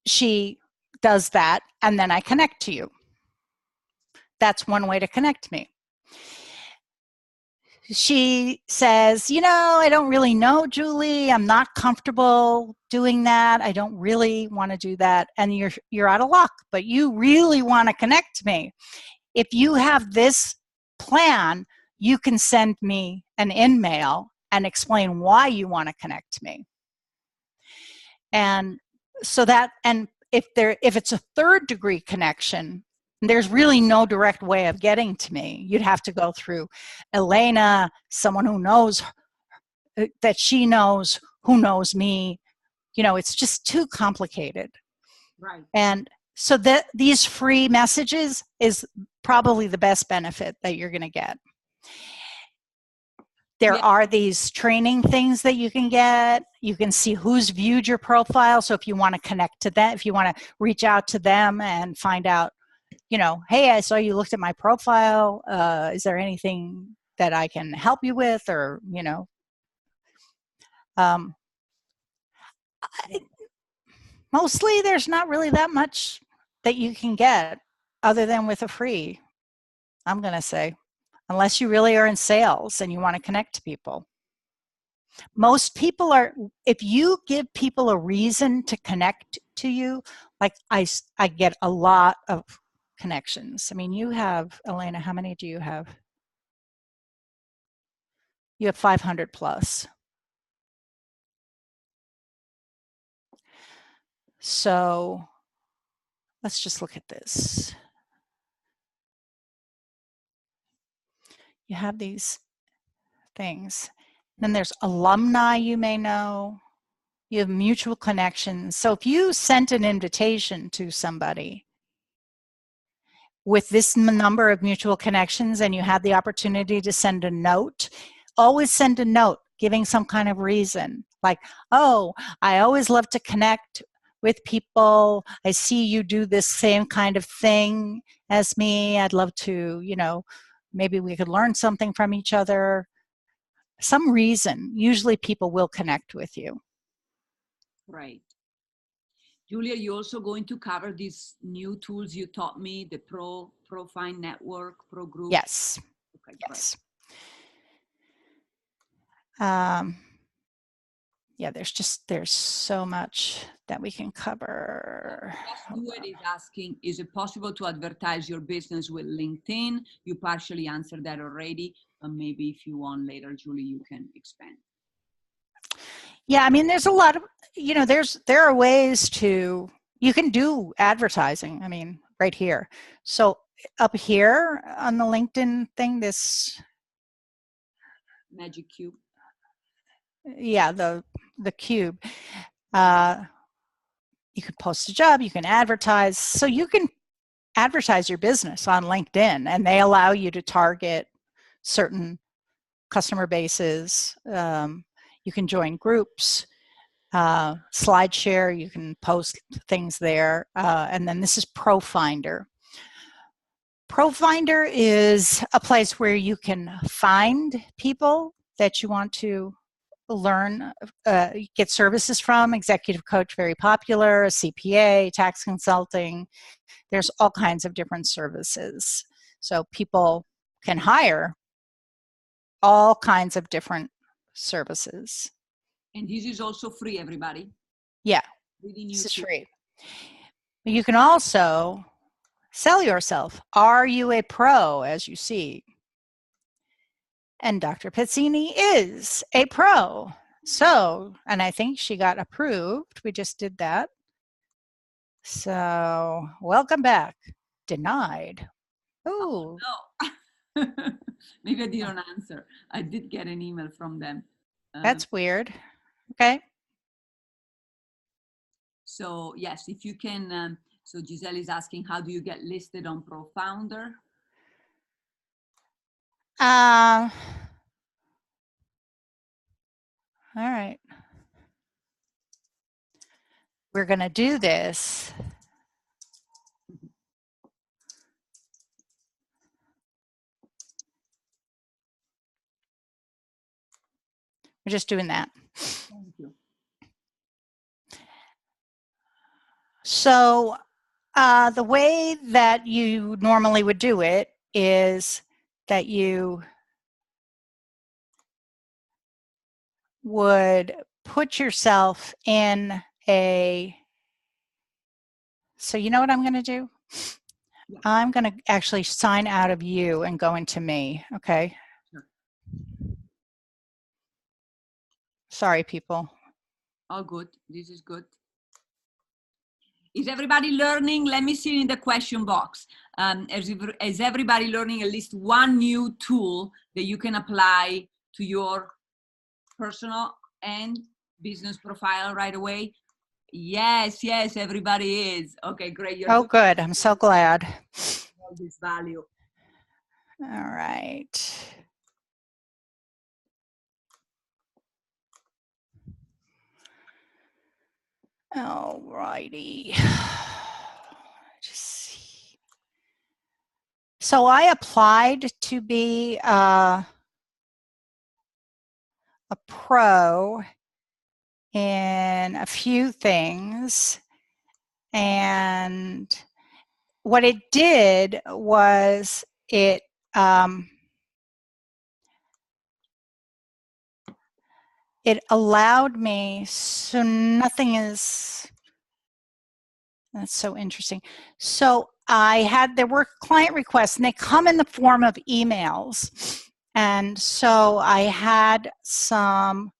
[SPEAKER 3] she does that, and then I connect to you. That's one way to connect me. She says, I don't really know Julie. I'm not comfortable doing that. I don't really want to do that. And you're out of luck, but you really want to connect to me. If you have this plan, you can send me an in-mail and explain why you want to connect to me. And so if it's a third degree connection, there's really no direct way of getting to me. You'd have to go through Elena, someone who knows that she knows who knows me. It's just too complicated.
[SPEAKER 1] Right.
[SPEAKER 3] And so these free messages is probably the best benefit that you're going to get. There are these training things that you can get. You can see who's viewed your profile. So if you want to connect to them, if you want to reach out to them and find out, hey, I saw you looked at my profile. Is there anything that I can help you with? Or, mostly there's not really that much that you can get other than with a free, I'm going to say, unless you really are in sales and you want to connect to people. Most people if you give people a reason to connect to you, like I get a lot of connections. I mean, you have, Elena, how many do you have? You have 500 plus. So let's just look at this. You have these things. Then there's alumni you may know. You have mutual connections. So if you sent an invitation to somebody with this number of mutual connections and you had the opportunity to send a note, always send a note giving some kind of reason. Like, oh, I always love to connect with people. I see you do this same kind of thing as me. I'd love to, maybe we could learn something from each other. Some reason. Usually people will connect with you.
[SPEAKER 1] Right. Julia, you're also going to cover these new tools you taught me, the Profile Network, Pro Group?
[SPEAKER 3] Yes.
[SPEAKER 1] Okay,
[SPEAKER 3] yes.
[SPEAKER 1] Right.
[SPEAKER 3] Yeah, there's so much that we can cover.
[SPEAKER 1] Justdoit is asking, is it possible to advertise your business with LinkedIn? You partially answered that already, but maybe if you want later, Julie, you can expand.
[SPEAKER 3] Yeah, I mean, there's a lot of, there are ways you can do advertising, I mean, right here. So up here on the LinkedIn thing, this
[SPEAKER 1] Magic Cube.
[SPEAKER 3] Yeah, the cube. You could post a job, you can advertise. So you can advertise your business on LinkedIn, and they allow you to target certain customer bases. You can join groups, SlideShare, you can post things there. And then this is ProFinder. ProFinder is a place where you can find people that you want to learn, get services from. Executive coach, very popular, a CPA, tax consulting. There's all kinds of different services. So people can hire all kinds of different services.
[SPEAKER 1] And this is also free, everybody.
[SPEAKER 3] Yeah, this is free. You can also sell yourself. Are you a pro, as you see? And Dr. Pezzini is a pro. So, and I think she got approved. We just did that. So, welcome back. Denied. Ooh.
[SPEAKER 1] Oh, no. Maybe I didn't answer. I did get an email from them.
[SPEAKER 3] That's weird. Okay.
[SPEAKER 1] So, yes, if you can, so Gisele is asking, how do you get listed on ProFounder?
[SPEAKER 3] All right. We're going to do this. We're just doing that.
[SPEAKER 1] Thank you.
[SPEAKER 3] So the way that you normally would do it is that you would put yourself in a, so you know what I'm going to do? Yeah. I'm going to actually sign out of you and go into me, okay?
[SPEAKER 1] Sure.
[SPEAKER 3] Sorry, people.
[SPEAKER 1] All good. This is good. Is everybody learning? Let me see in the question box. Is everybody learning at least one new tool that you can apply to your personal and business profile right away? Yes, yes, everybody is. Okay, great.
[SPEAKER 3] Oh, good. I'm so glad.
[SPEAKER 1] All this value.
[SPEAKER 3] All right. All righty. Just see. So I applied to be a pro in a few things, and what it did was it it allowed me, so nothing is, that's so interesting. So there were client requests and they come in the form of emails. And so I had some,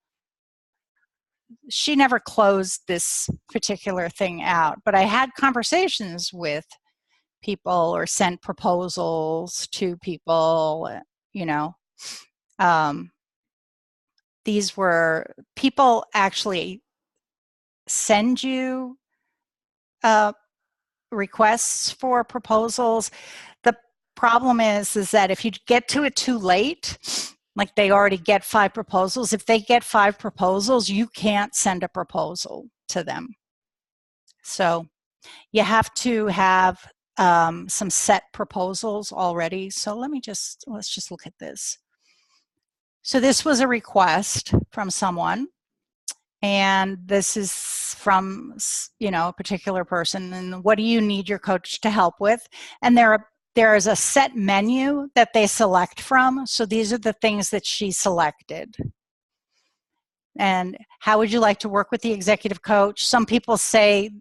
[SPEAKER 3] she never closed this particular thing out, but I had conversations with people or sent proposals to people, you know. These were, people actually send you requests for proposals. The problem is that if you get to it too late, like they already get 5 proposals, if they get 5 proposals, you can't send a proposal to them. So you have to have some set proposals already. So let's just look at this. So this was a request from someone, and this is from, you know, a particular person, and what do you need your coach to help with? And there is a set menu that they select from. So these are the things that she selected. And how would you like to work with the executive coach? Some people say,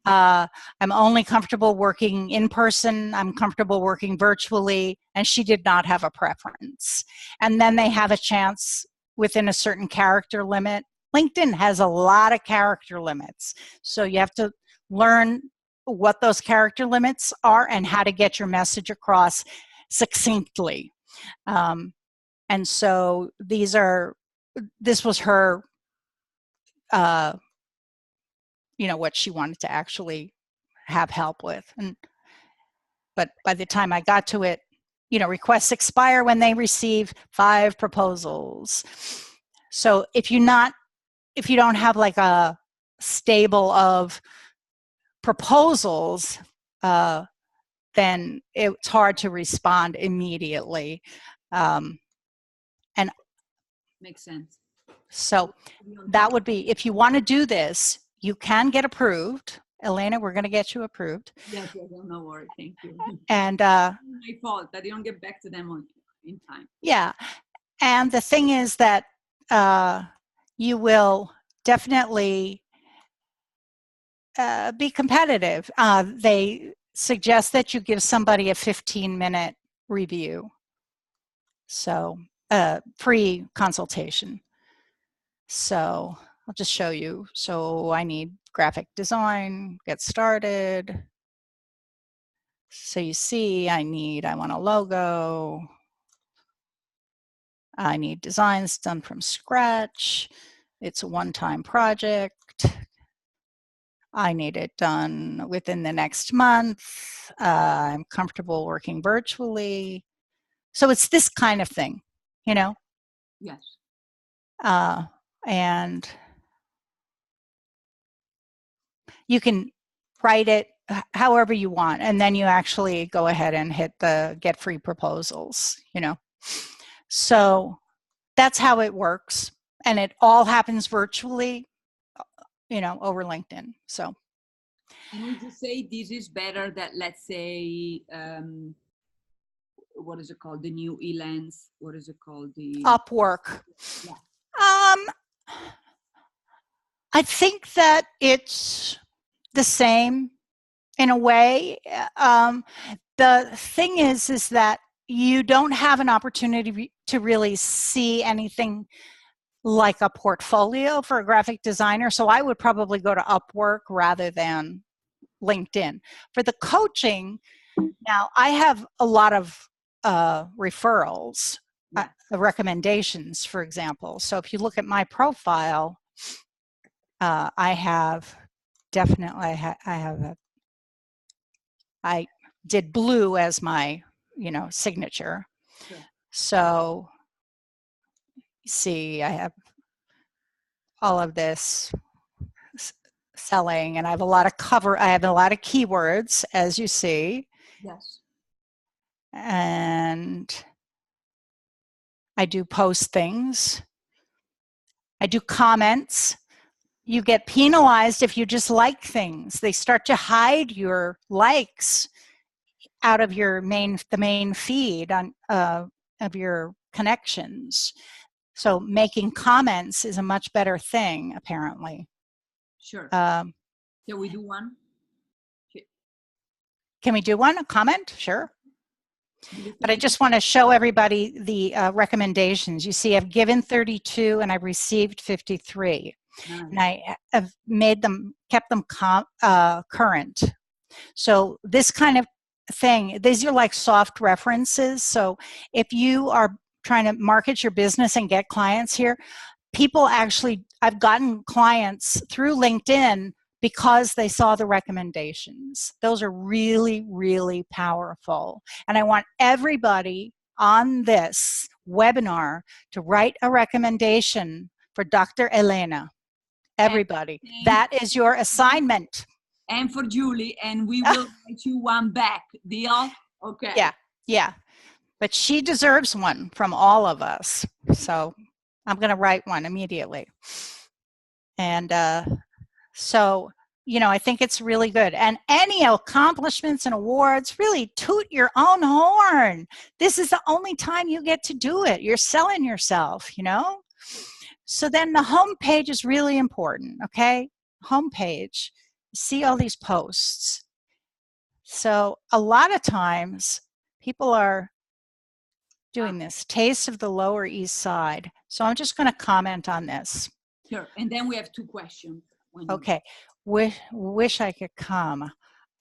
[SPEAKER 3] I'm only comfortable working in person, I'm comfortable working virtually, and she did not have a preference. And then they have a chance within a certain character limit. LinkedIn has a lot of character limits. So you have to learn what those character limits are and how to get your message across succinctly. And so this was her, you know, what she wanted to actually have help with. But by the time I got to it, requests expire when they receive 5 proposals. So if you don't have like a stable of proposals, then it's hard to respond immediately. And
[SPEAKER 1] makes sense.
[SPEAKER 3] So that would be, if you want to do this, you can get approved. Elena, we're going to get you approved.
[SPEAKER 1] Yes, no worry. Thank you.
[SPEAKER 3] And
[SPEAKER 1] my fault that I don't get back to them in time.
[SPEAKER 3] Yeah. And the thing is that you will definitely be competitive. They suggest that you give somebody a 15-minute review. So free consultation. So I'll just show you. So I need graphic design, get started. So you see, I want a logo. I need designs done from scratch. It's a one-time project. I need it done within the next month. I'm comfortable working virtually. So it's this kind of thing,
[SPEAKER 1] Yes.
[SPEAKER 3] And you can write it however you want, and then you actually go ahead and hit the get free proposals, So that's how it works. And it all happens virtually, over LinkedIn. So.
[SPEAKER 1] And would you say this is better that, let's say, what is it called? The new Elance? What is it called? The
[SPEAKER 3] Upwork.
[SPEAKER 1] Yeah.
[SPEAKER 3] I think that it's the same in a way. The thing is that you don't have an opportunity to really see anything like a portfolio for a graphic designer. So I would probably go to Upwork rather than LinkedIn. For the coaching, now I have a lot of referrals, recommendations, for example. So if you look at my profile, I did blue as my, signature.
[SPEAKER 1] Sure.
[SPEAKER 3] So see, I have all of this selling, and I have a lot of keywords, as you see.
[SPEAKER 1] Yes.
[SPEAKER 3] And I do post things. I do comments. You get penalized if you just like things. They start to hide your likes out of the main feed of your connections. So making comments is a much better thing, apparently.
[SPEAKER 1] Sure. Can we do one?
[SPEAKER 3] Can we do one? A comment? Sure. But I just want to show everybody the recommendations. You see, I've given 32 and I've received 53. Nice. And I have kept them current. So this kind of thing, these are like soft references. So if you are trying to market your business and get clients here, I've gotten clients through LinkedIn because they saw the recommendations. Those are really, really powerful. And I want everybody on this webinar to write a recommendation for Dr. Elena. Everybody. That is your assignment.
[SPEAKER 1] And for Julie, and we will write you one back. Deal? Okay.
[SPEAKER 3] Yeah. But she deserves one from all of us. So I'm going to write one immediately. And so, I think it's really good. And any accomplishments and awards, really toot your own horn. This is the only time you get to do it. You're selling yourself, So then the home page is really important, okay? Home page. See all these posts. So a lot of times people are doing this. Taste of the Lower East Side. So I'm just going to comment on this.
[SPEAKER 1] Sure. And then we have 2 questions.
[SPEAKER 3] Okay. Wish I could come.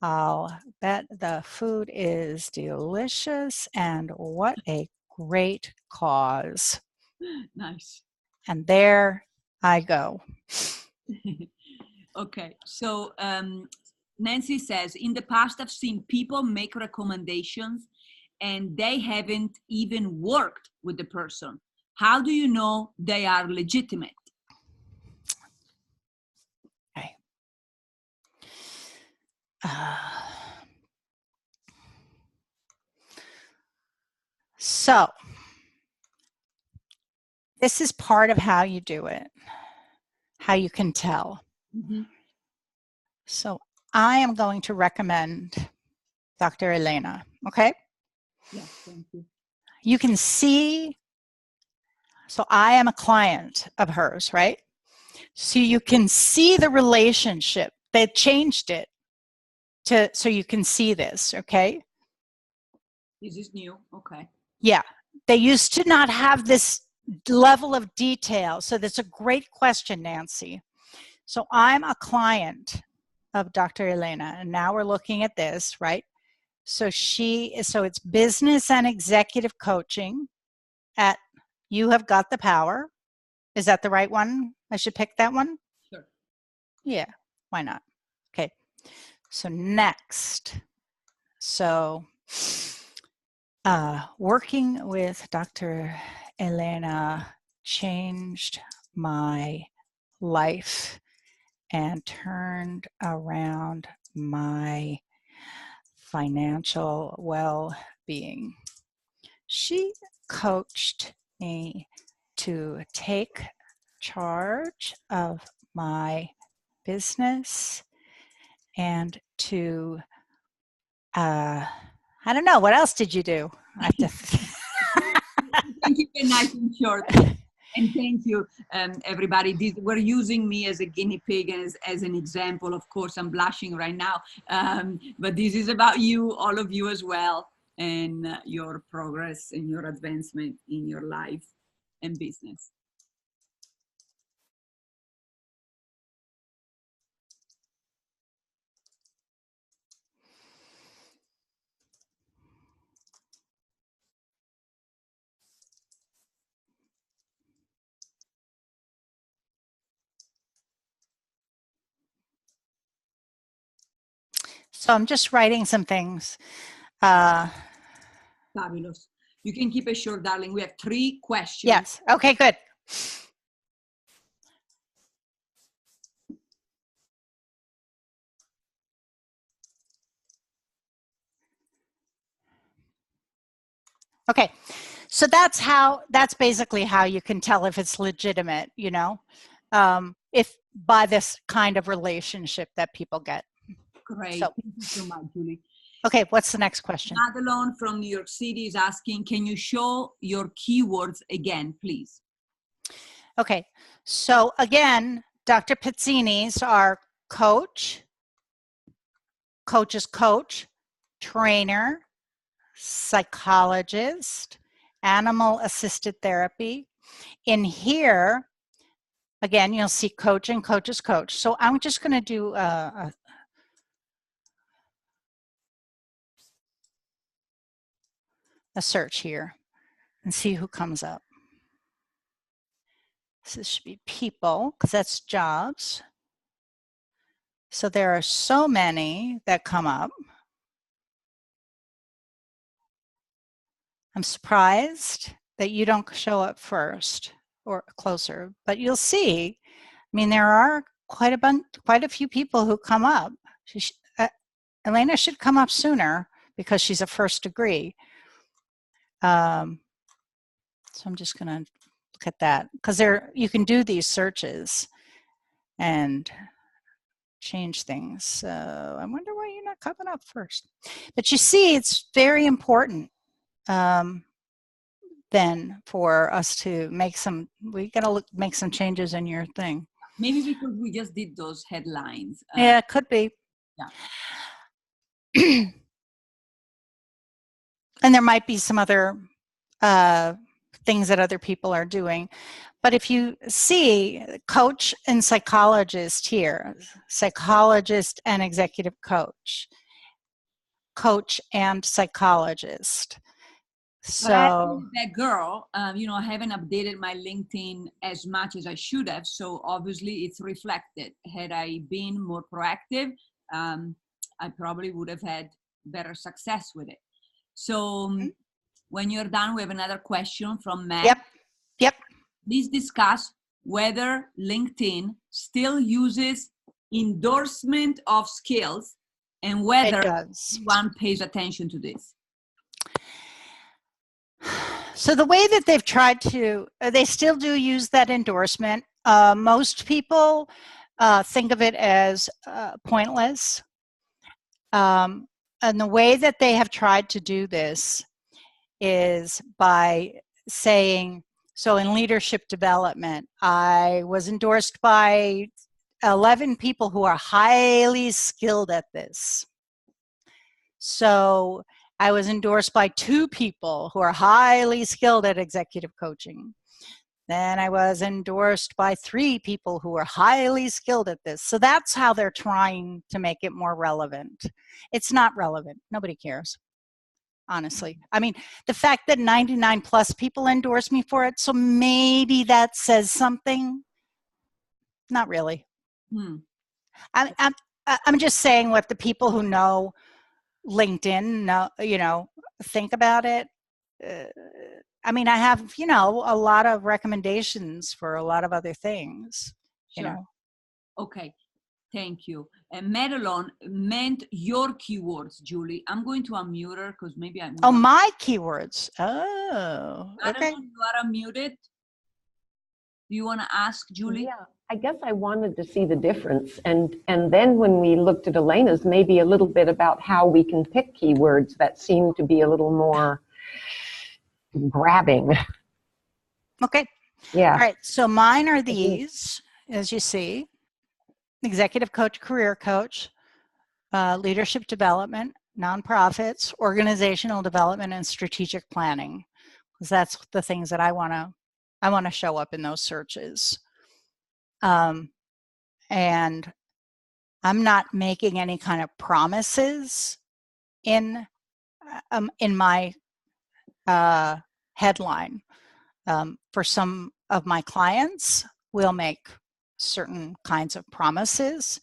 [SPEAKER 3] I'll bet the food is delicious, and what a great cause.
[SPEAKER 1] Nice.
[SPEAKER 3] And there I go.
[SPEAKER 1] Okay. So Nancy says, in the past, I've seen people make recommendations and they haven't even worked with the person. How do you know they are legitimate?
[SPEAKER 3] Okay. So this is part of how you do it, how you can tell.
[SPEAKER 1] Mm-hmm.
[SPEAKER 3] So I am going to recommend Dr. Elena, okay?
[SPEAKER 1] Yes, thank you.
[SPEAKER 3] You can see, so I am a client of hers, right? So you can see the relationship. They changed it to, so you can see this, okay?
[SPEAKER 1] This is new, okay.
[SPEAKER 3] Yeah, they used to not have this level of detail. So that's a great question, Nancy. So I'm a client of Dr. Elena, and now we're looking at this, right? So it's business and executive coaching at You Have Got the Power. Is that the right one? I should pick that one?
[SPEAKER 1] Sure.
[SPEAKER 3] Yeah, why not? Okay, so next. So working with Dr. Elena changed my life and turned around my financial well-being. She coached me to take charge of my business and to, I don't know, what else did you do? I have to
[SPEAKER 1] Thank you, nice and short. And thank you, everybody. We're using me as a guinea pig as an example. Of course, I'm blushing right now, but this is about you, all of you as well, and your progress and your advancement in your life and business.
[SPEAKER 3] So I'm just writing some things.
[SPEAKER 1] Fabulous. You can keep it short, darling. We have 3 questions.
[SPEAKER 3] Yes. Okay, good. Okay. So that's basically how you can tell if it's legitimate, you know, if by this kind of relationship that people get.
[SPEAKER 1] Great.
[SPEAKER 3] So,
[SPEAKER 1] thank you so much, Julie.
[SPEAKER 3] Okay, what's the next question?
[SPEAKER 1] Madelon from New York City is asking, can you show your keywords again, please?
[SPEAKER 3] Okay, so again, Dr. Pezzini's are coach, coach's coach, trainer, psychologist, animal assisted therapy. In here, again, you'll see coach and coach's coach. So I'm just going to do a search here and see who comes up. So this should be people, because that's jobs. So there are so many that come up. I'm surprised that you don't show up first or closer, but you'll see. I mean, there are quite a few people who come up. Elena should come up sooner because she's a first degree. So I'm just going to look at that because you can do these searches and change things. So I wonder why you're not coming up first. But you see, it's very important then for us to make we got to make some changes in your thing.
[SPEAKER 1] Maybe because we just did those headlines.
[SPEAKER 3] Yeah, it could be.
[SPEAKER 1] Yeah.
[SPEAKER 3] And there might be some other things that other people are doing. But if you see coach and psychologist here, psychologist and executive coach, coach and psychologist. So
[SPEAKER 1] that girl, you know, I haven't updated my LinkedIn as much as I should have. So obviously it's reflected. Had I been more proactive, I probably would have had better success with it. So when you're done, we have another question from Matt.
[SPEAKER 3] Yep.
[SPEAKER 1] Please discuss whether LinkedIn still uses endorsement of skills and whether
[SPEAKER 3] It does.
[SPEAKER 1] one pays attention to this.
[SPEAKER 3] So the way that they've tried to, they still do use that endorsement. Most people think of it as pointless. And the way that they have tried to do this is by saying, so in leadership development, I was endorsed by 11 people who are highly skilled at this. So I was endorsed by 2 people who are highly skilled at executive coaching. Then I was endorsed by 3 people who are highly skilled at this. So that's how they're trying to make it more relevant. It's not relevant. Nobody cares, honestly. I mean, the fact that 99 plus people endorse me for it, so maybe that says something. Not really. I'm just saying what the people who know LinkedIn know, think about it. I mean, I have, a lot of recommendations for a lot of other things,
[SPEAKER 1] Sure. Okay, thank you. And madelon meant your keywords, Julie. I'm going to unmute her because maybe I'm.
[SPEAKER 3] Oh, my keywords. Oh, okay.
[SPEAKER 1] Madelon, you are unmuted. Do you want to ask, Julie?
[SPEAKER 8] Yeah, I guess I wanted to see the difference. And then when we looked at Elena's, maybe a little bit about how we can pick keywords that seem to be a little more grabbing.
[SPEAKER 3] Okay.
[SPEAKER 8] Yeah.
[SPEAKER 3] All right. So mine are these, as you see: executive coach, career coach, leadership development, nonprofits, organizational development, and strategic planning. Because that's the things that I want to show up in those searches. And I'm not making any kind of promises in my headline. For some of my clients, we'll make certain kinds of promises.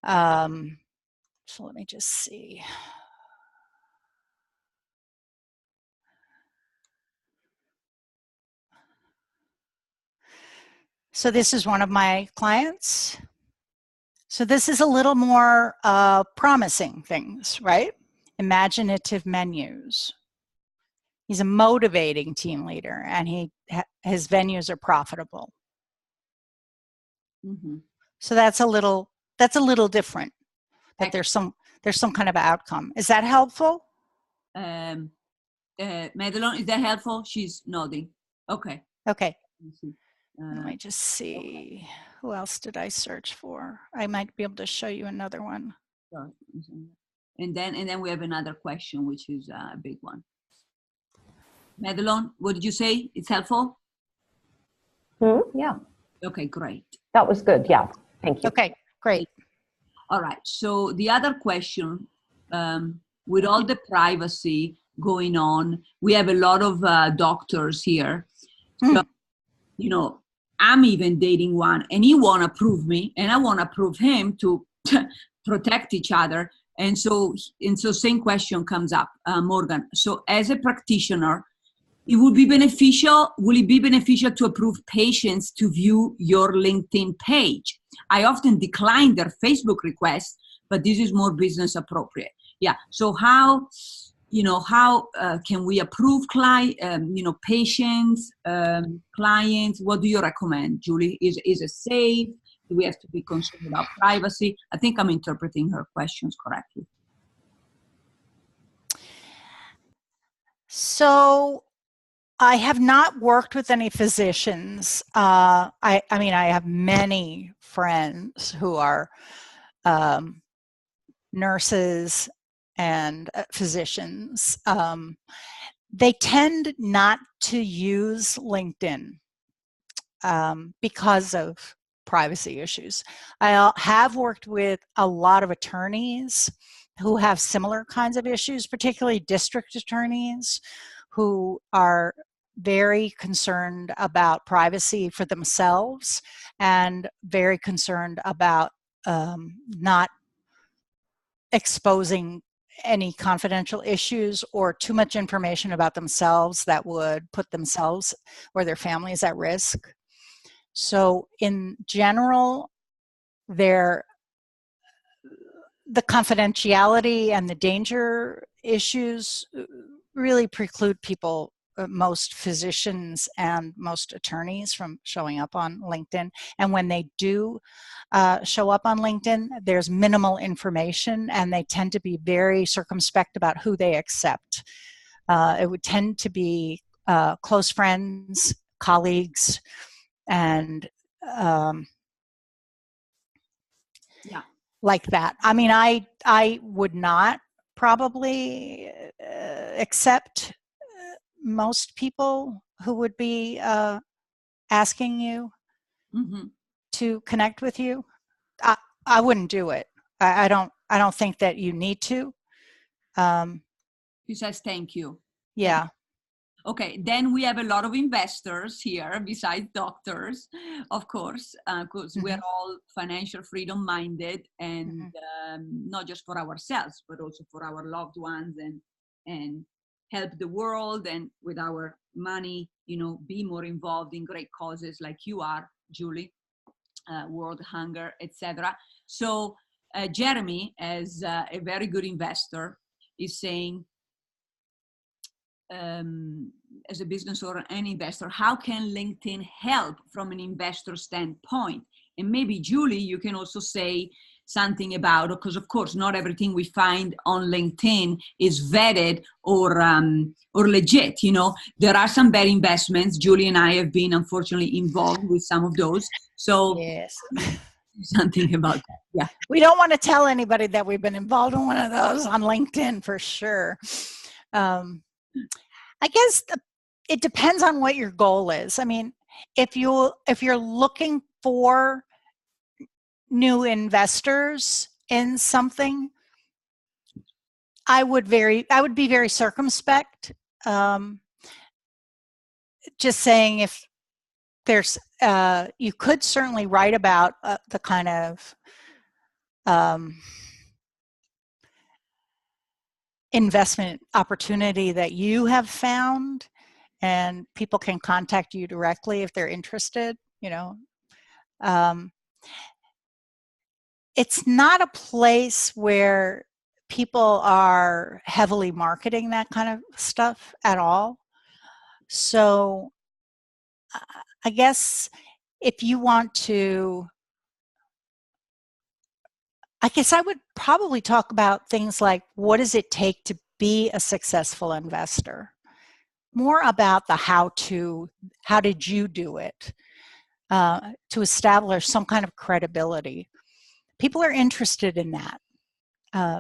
[SPEAKER 3] So let me just see. So this is one of my clients. So this is a little more promising things, right? Imaginative menus. He's a motivating team leader, and his venues are profitable. So that's a little different. That there's some kind of outcome. Is that helpful?
[SPEAKER 1] Madelon, is that helpful? She's nodding. Okay.
[SPEAKER 3] Okay. Let me just see. Who else did I search for? I might be able to show you another one.
[SPEAKER 1] And then we have another question, which is a big one. Madelon, what did you say? It's helpful?
[SPEAKER 8] Yeah.
[SPEAKER 1] Okay, great.
[SPEAKER 8] That was good. Yeah. Thank you.
[SPEAKER 3] Okay, great.
[SPEAKER 1] All right. So the other question, with all the privacy going on, we have a lot of doctors here. So, I'm even dating one, and he want to prove me, and I want to prove him to protect each other. And so same question comes up, Morgan. So as a practitioner, will it be beneficial to approve patients to view your LinkedIn page? I often decline their Facebook requests, but this is more business appropriate. Yeah. So how can we approve patients, clients? What do you recommend, Julie? Is it safe? Do we have to be concerned about privacy? I think I'm interpreting her questions correctly.
[SPEAKER 3] So I have not worked with any physicians. I mean, I have many friends who are nurses and physicians. They tend not to use LinkedIn because of privacy issues. I have worked with a lot of attorneys who have similar kinds of issues, particularly district attorneys who are very concerned about privacy for themselves and very concerned about not exposing any confidential issues or too much information about themselves that would put themselves or their families at risk. So in general, the confidentiality and the danger issues really preclude people, most physicians and most attorneys, from showing up on LinkedIn. And when they do show up on LinkedIn, there's minimal information, and they tend to be very circumspect about who they accept. It would tend to be close friends, colleagues, and like that. I mean, I would not probably accept most people who would be asking you to connect with you. I wouldn't do it. I don't think that you need to.
[SPEAKER 1] He says thank you.
[SPEAKER 3] Yeah.
[SPEAKER 1] Okay, then we have a lot of investors here besides doctors, of course, because we're all financial freedom minded, and not just for ourselves, but also for our loved ones, and help the world, and with our money, you know, be more involved in great causes like you are, Julie, World Hunger, etc. So Jeremy, as a very good investor, is saying, as a business or an investor, how can LinkedIn help from an investor standpoint? And maybe Julie, you can also say something about, because of course not everything we find on LinkedIn is vetted or legit. You know, there are some bad investments. Julie and I have been unfortunately involved with some of those. So
[SPEAKER 3] yes,
[SPEAKER 1] something about that. Yeah,
[SPEAKER 3] we don't want to tell anybody that we've been involved in one of those on LinkedIn, for sure. I guess it depends on what your goal is. I mean, if you're looking for new investors in something, I would be very circumspect. Just saying, if there's, you could certainly write about the kind of investment opportunity that you have found, and people can contact you directly if they're interested, you know. It's not a place where people are heavily marketing that kind of stuff at all. So I guess if you want to, I guess I would probably talk about things like, what does it take to be a successful investor? More about the how did you do it, to establish some kind of credibility. People are interested in that.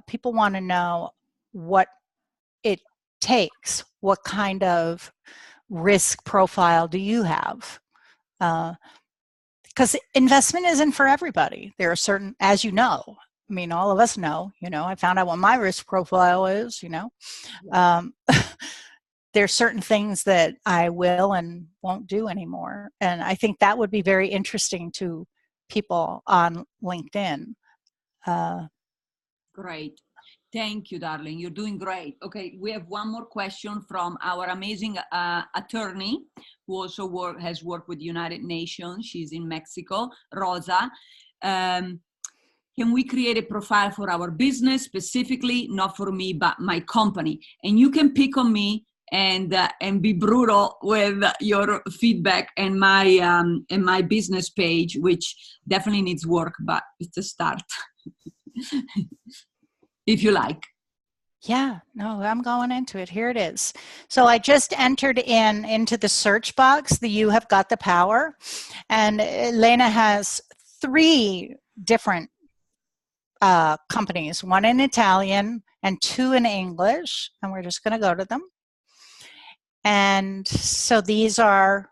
[SPEAKER 3] People want to know what it takes, what kind of risk profile do you have? Because investment isn't for everybody. There are certain, as you know, I mean, all of us know, you know, I found out what my risk profile is, you know. There's certain things that I will and won't do anymore. And I think that would be very interesting to people on LinkedIn.
[SPEAKER 1] Great. Thank you, darling. You're doing great. Okay, we have one more question from our amazing attorney, who also has worked with United Nations. She's in Mexico, Rosa. Can we create a profile for our business specifically, not for me, but my company? And you can pick on me and be brutal with your feedback and my business page, which definitely needs work, but it's a start. If you like.
[SPEAKER 3] Yeah, no, I'm going into it. Here it is. So I just entered into the search box, the You Have Got the Power, and Elena has 3 different companies, 1 in Italian and 2 in English, and we're just going to go to them. And so these are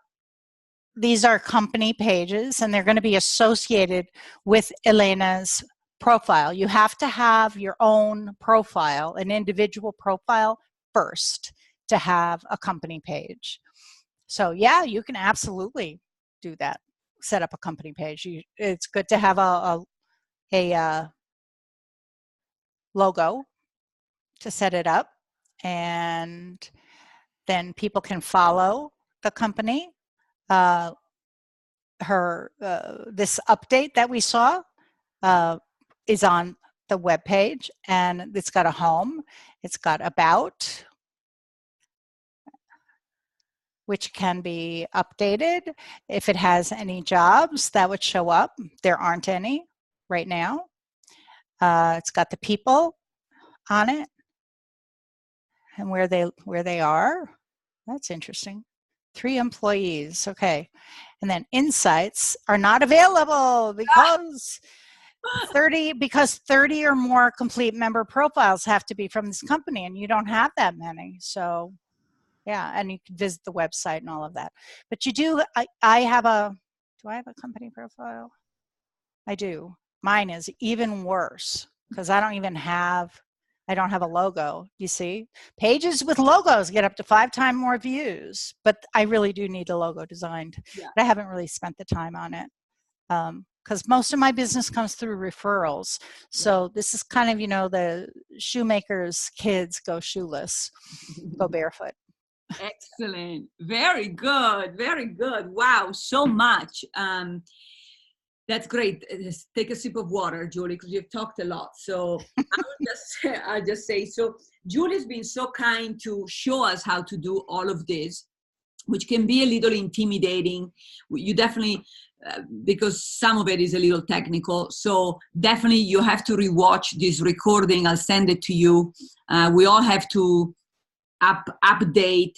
[SPEAKER 3] company pages, and they're going to be associated with Elena's profile. You have to have your own profile, an individual profile first, to have a company page. So yeah, you can absolutely do that. Set up a company page. It's good to have a logo to set it up, and then people can follow the company. This update that we saw is on the web page, and it's got a home, it's got about, which can be updated. If it has any jobs, that would show up. There aren't any right now. It's got the people on it and where they are. That's interesting. 3 employees, okay. And then insights are not available because 30 or more complete member profiles have to be from this company, and you don't have that many. So yeah, and you can visit the website and all of that. But you do, do I have a company profile? I do. Mine is even worse because I don't have a logo, you see. Pages with logos get up to 5 times more views, but I really do need the logo designed.
[SPEAKER 1] Yeah.
[SPEAKER 3] But I haven't really spent the time on it because most of my business comes through referrals. So this is kind of, the shoemaker's kids go shoeless, go barefoot.
[SPEAKER 1] Excellent. Very good. Very good. Wow, so much. That's great. Just take a sip of water, Julie, because you've talked a lot. So I'll just say, so Julie's been so kind to show us how to do all of this, which can be a little intimidating. You definitely, because some of it is a little technical. So definitely you have to rewatch this recording. I'll send it to you. We all have to update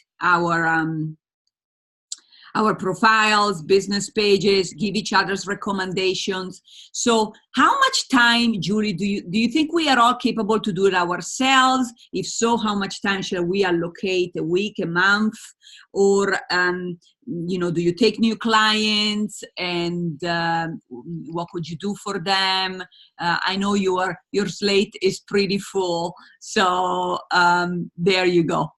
[SPEAKER 1] our profiles, business pages, give each other's recommendations. So how much time, Julie, do you think we are all capable to do it ourselves? If so, how much time shall we allocate? A week, a month? Or, do you take new clients and what could you do for them? I know your slate is pretty full. So there you go.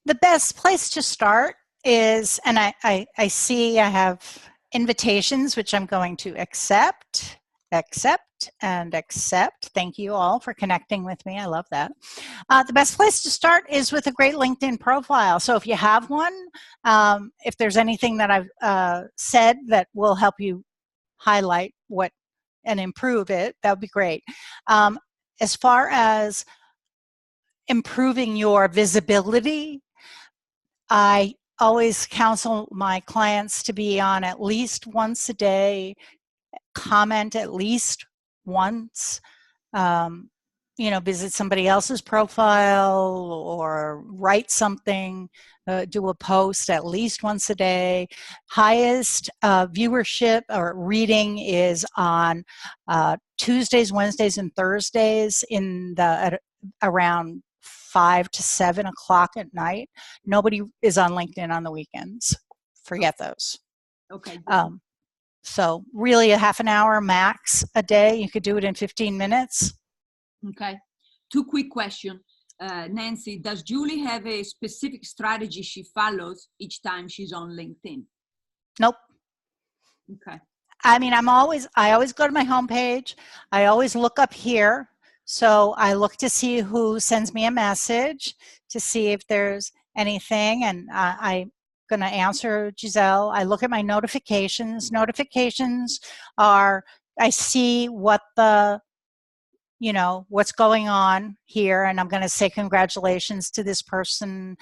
[SPEAKER 3] The best place to start is, and I see I have invitations, which I'm going to accept. Thank you all for connecting with me. I love that. The best place to start is with a great LinkedIn profile. So if you have one, if there's anything that I've said that will help you highlight and improve it, that would be great. As far as improving your visibility, I always counsel my clients to be on at least once a day, comment at least once, visit somebody else's profile or write something, do a post at least once a day. Highest viewership or reading is on Tuesdays, Wednesdays, and Thursdays at around 5 to 7 o'clock at night. Nobody is on LinkedIn on the weekends. Forget those.
[SPEAKER 1] Okay.
[SPEAKER 3] So really a half an hour max a day. You could do it in 15 minutes.
[SPEAKER 1] Okay. 2 quick questions. Nancy, does Julie have a specific strategy she follows each time she's on LinkedIn?
[SPEAKER 3] Nope.
[SPEAKER 1] Okay.
[SPEAKER 3] I mean, I always go to my homepage. I always look up here. So I look to see who sends me a message to see if there's anything, and I'm going to answer Gisele. I look at my notifications. Notifications are, I see what's going on here, and I'm going to say congratulations to this person.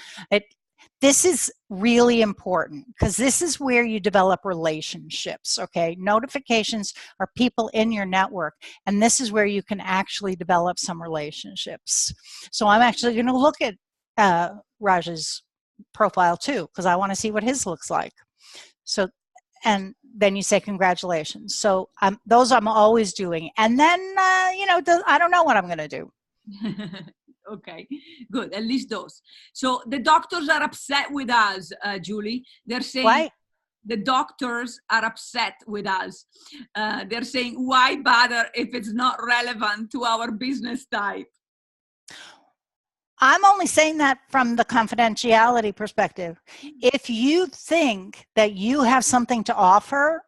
[SPEAKER 3] This is really important because this is where you develop relationships, okay? Notifications are people in your network, and this is where you can actually develop some relationships. So I'm actually going to look at Raj's profile too because I want to see what his looks like. So, and then you say congratulations. So those I'm always doing. And then, I don't know what I'm going to do.
[SPEAKER 1] Okay, good. At least those. So the doctors are upset with us, Julie. They're saying
[SPEAKER 3] why?
[SPEAKER 1] The doctors are upset with us. They're saying, why bother if it's not relevant to our business type?
[SPEAKER 3] I'm only saying that from the confidentiality perspective. If you think that you have something to offer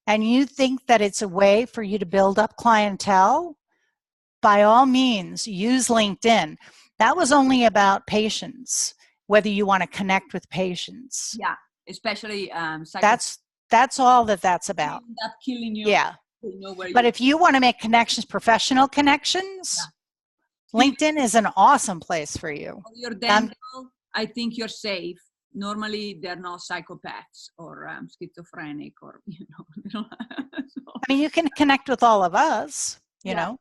[SPEAKER 3] and you think that it's a way for you to build up clientele, by all means, use LinkedIn. That was only about patients, whether you want to connect with patients.
[SPEAKER 1] Yeah, especially
[SPEAKER 3] That's all that's about.
[SPEAKER 1] end up killing you.
[SPEAKER 3] Yeah.
[SPEAKER 1] You know where
[SPEAKER 3] But
[SPEAKER 1] you
[SPEAKER 3] if you want to make connections, professional connections, LinkedIn is an awesome place for you.
[SPEAKER 1] for your dental, I think you're safe. Normally, they're not psychopaths or schizophrenic or, you know. So,
[SPEAKER 3] I mean, you can connect with all of us, you know.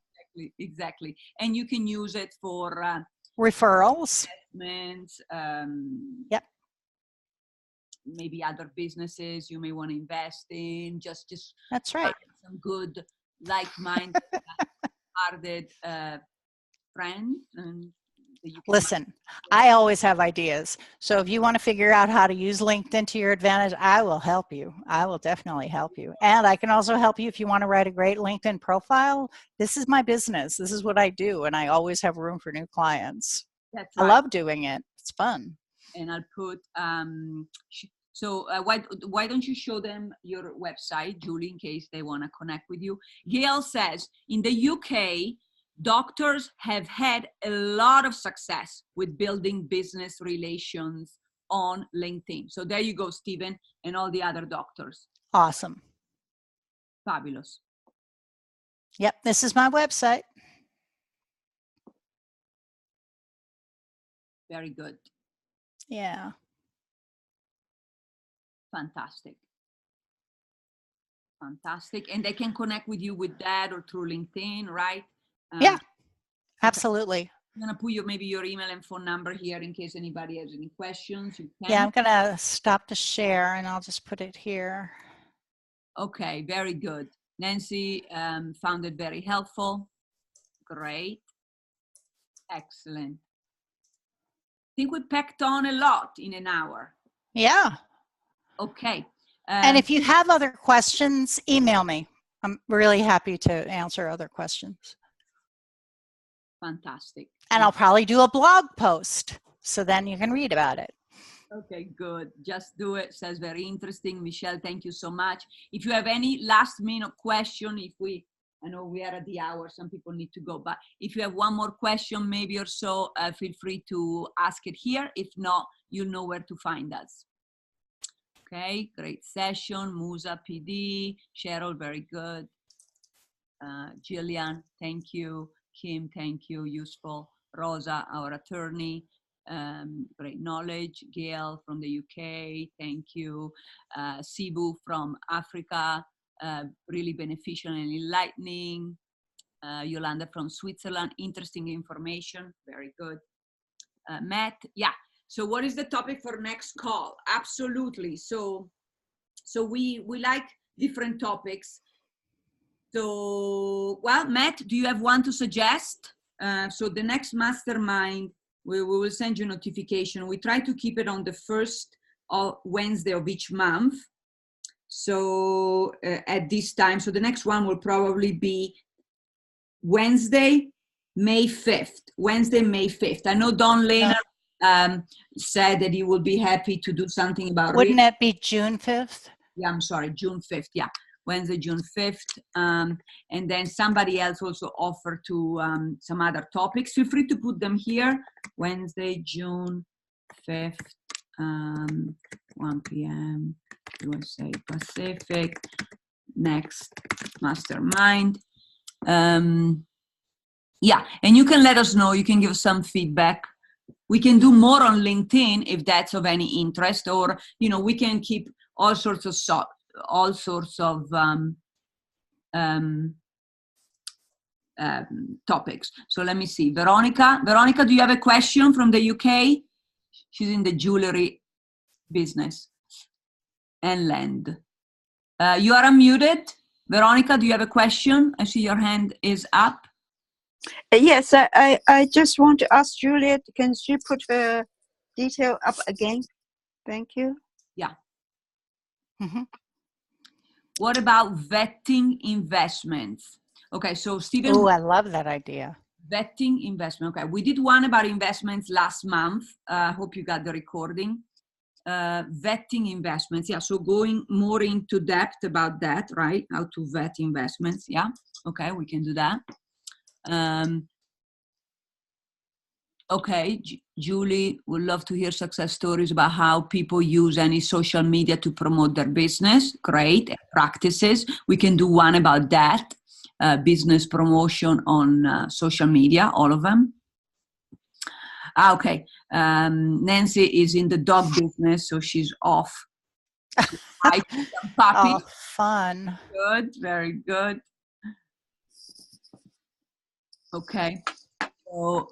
[SPEAKER 1] Exactly. And you can use it for
[SPEAKER 3] Referrals.
[SPEAKER 1] investments,
[SPEAKER 3] Yep.
[SPEAKER 1] maybe other businesses you may want to invest in, just
[SPEAKER 3] That's right.
[SPEAKER 1] find some good, like-minded, hearted friends. And that you can
[SPEAKER 3] Listen, I always have ideas. So if you want to figure out how to use LinkedIn to your advantage, I will help you. I will definitely help you. And I can also help you if you want to write a great LinkedIn profile. This is my business. This is what I do. And I always have room for new clients.
[SPEAKER 1] That's
[SPEAKER 3] I
[SPEAKER 1] right.
[SPEAKER 3] love doing it. It's fun.
[SPEAKER 1] And I'll put, why don't you show them your website, Julie, in case they want to connect with you. Gayle says, in the UK, doctors have had a lot of success with building business relations on LinkedIn. So there you go, Stephen, and all the other doctors.
[SPEAKER 3] Awesome.
[SPEAKER 1] Fabulous.
[SPEAKER 3] Yep, this is my website.
[SPEAKER 1] Very good.
[SPEAKER 3] Yeah.
[SPEAKER 1] Fantastic. Fantastic. And they can connect with you with that or through LinkedIn, right?
[SPEAKER 3] Yeah,
[SPEAKER 1] Okay.
[SPEAKER 3] absolutely.
[SPEAKER 1] I'm going to put maybe your email and phone number here in case anybody has any questions. You can.
[SPEAKER 3] Yeah, I'm going to stop the share and I'll just put it here.
[SPEAKER 1] Okay, very good. Nancy found it very helpful. Great. Excellent. I think we packed on a lot in an hour.
[SPEAKER 3] Yeah.
[SPEAKER 1] Okay.
[SPEAKER 3] And if you have other questions, email me. I'm really happy to answer other questions.
[SPEAKER 1] Fantastic.
[SPEAKER 3] And I'll probably do a blog post, so then you can read about it.
[SPEAKER 1] Okay, good. Just do it. Says very interesting. Michelle, thank you so much. If you have any last minute question, I know we are at the hour, some people need to go, but if you have one more question maybe or so, feel free to ask it here. If not, you'll know where to find us. Okay, great session. MUSA PD, Cheryl, very good. Jillian, thank you. Kim, thank you, useful. Rosa, our attorney, great knowledge. Gayle from the UK, thank you. Sibu from Africa, really beneficial and enlightening. Yolanda from Switzerland, interesting information, very good. Matt, yeah. So what is the topic for next call? Absolutely. So we like different topics. So, well, Matt, do you have one to suggest? So the next mastermind, we will send you notification. We try to keep it on the first Wednesday of each month. So at this time, so the next one will probably be Wednesday, May 5th. Wednesday, May 5th. I know Don Lehner said that he would be happy to do something about it.
[SPEAKER 3] Wouldn't it be June 5th?
[SPEAKER 1] Yeah, I'm sorry, June 5th. Yeah, Wednesday, June 5th. And then somebody else also offered to some other topics. Feel free to put them here. Wednesday, June 5th, 1 p.m. USA Pacific. Next mastermind. Yeah, and you can let us know. You can give some feedback. We can do more on LinkedIn if that's of any interest, or we can keep all sorts of topics. So let me see. Veronica, do you have a question from the UK? She's in the jewelry business and land. You are unmuted. Veronica, do you have a question? I see your hand is up.
[SPEAKER 9] Yes, I just want to ask Juliet, can she put her detail up again? Thank you.
[SPEAKER 1] Yeah. Mm-hmm. What about vetting investments? Okay, so Stephen.
[SPEAKER 3] Oh, I love that idea.
[SPEAKER 1] Vetting investment. Okay, we did one about investments last month. I hope you got the recording. Vetting investments. Yeah, so going more into depth about that, right? How to vet investments. Yeah, okay, we can do that. Okay, Julie would love to hear success stories about how people use any social media to promote their business. Great. Practices. We can do one about that. Business promotion on social media, all of them. Okay. Nancy is in the dog business, so she's off. Hi, puppy.
[SPEAKER 3] Oh, fun.
[SPEAKER 1] Good, very good. Okay. So,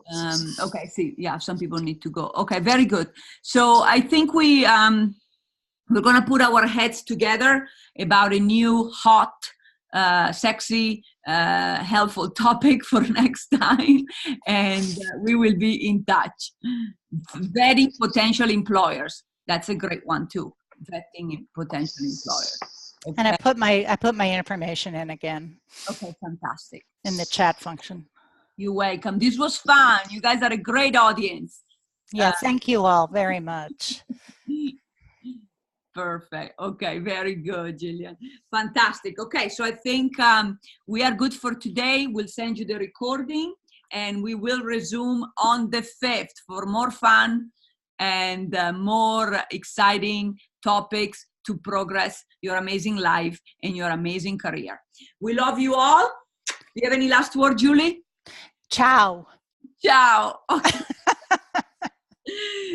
[SPEAKER 1] okay, see, yeah, some people need to go. Okay, very good. So I think we're going to put our heads together about a new, hot, sexy, helpful topic for next time. And we will be in touch. Vetting potential employers. That's a great one too. Vetting potential employers. Okay.
[SPEAKER 3] And I put my information in again.
[SPEAKER 1] Okay, fantastic.
[SPEAKER 3] In the chat function.
[SPEAKER 1] You're welcome. This was fun. You guys are a great audience.
[SPEAKER 3] Yeah, thank you all very much.
[SPEAKER 1] Perfect. Okay, very good, Jillian. Fantastic. Okay, so I think we are good for today. We'll send you the recording and we will resume on the 5th for more fun and more exciting topics to progress your amazing life and your amazing career. We love you all. Do you have any last word, Julie?
[SPEAKER 3] Ciao.
[SPEAKER 1] Ciao. Okay.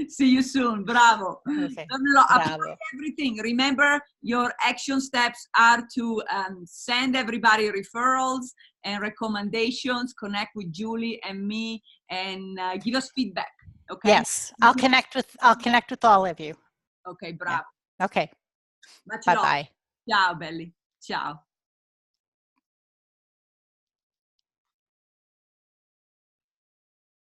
[SPEAKER 1] See you soon. Bravo.
[SPEAKER 3] Okay.
[SPEAKER 1] Apply everything. Remember, your action steps are to send everybody referrals and recommendations, connect with Julie and me, and give us feedback. Okay.
[SPEAKER 3] Yes, I'll connect with all of you.
[SPEAKER 1] Okay, bravo.
[SPEAKER 3] Yeah. Okay.
[SPEAKER 1] Much
[SPEAKER 3] Bye
[SPEAKER 1] love.
[SPEAKER 3] bye.
[SPEAKER 1] Ciao, belli. Ciao.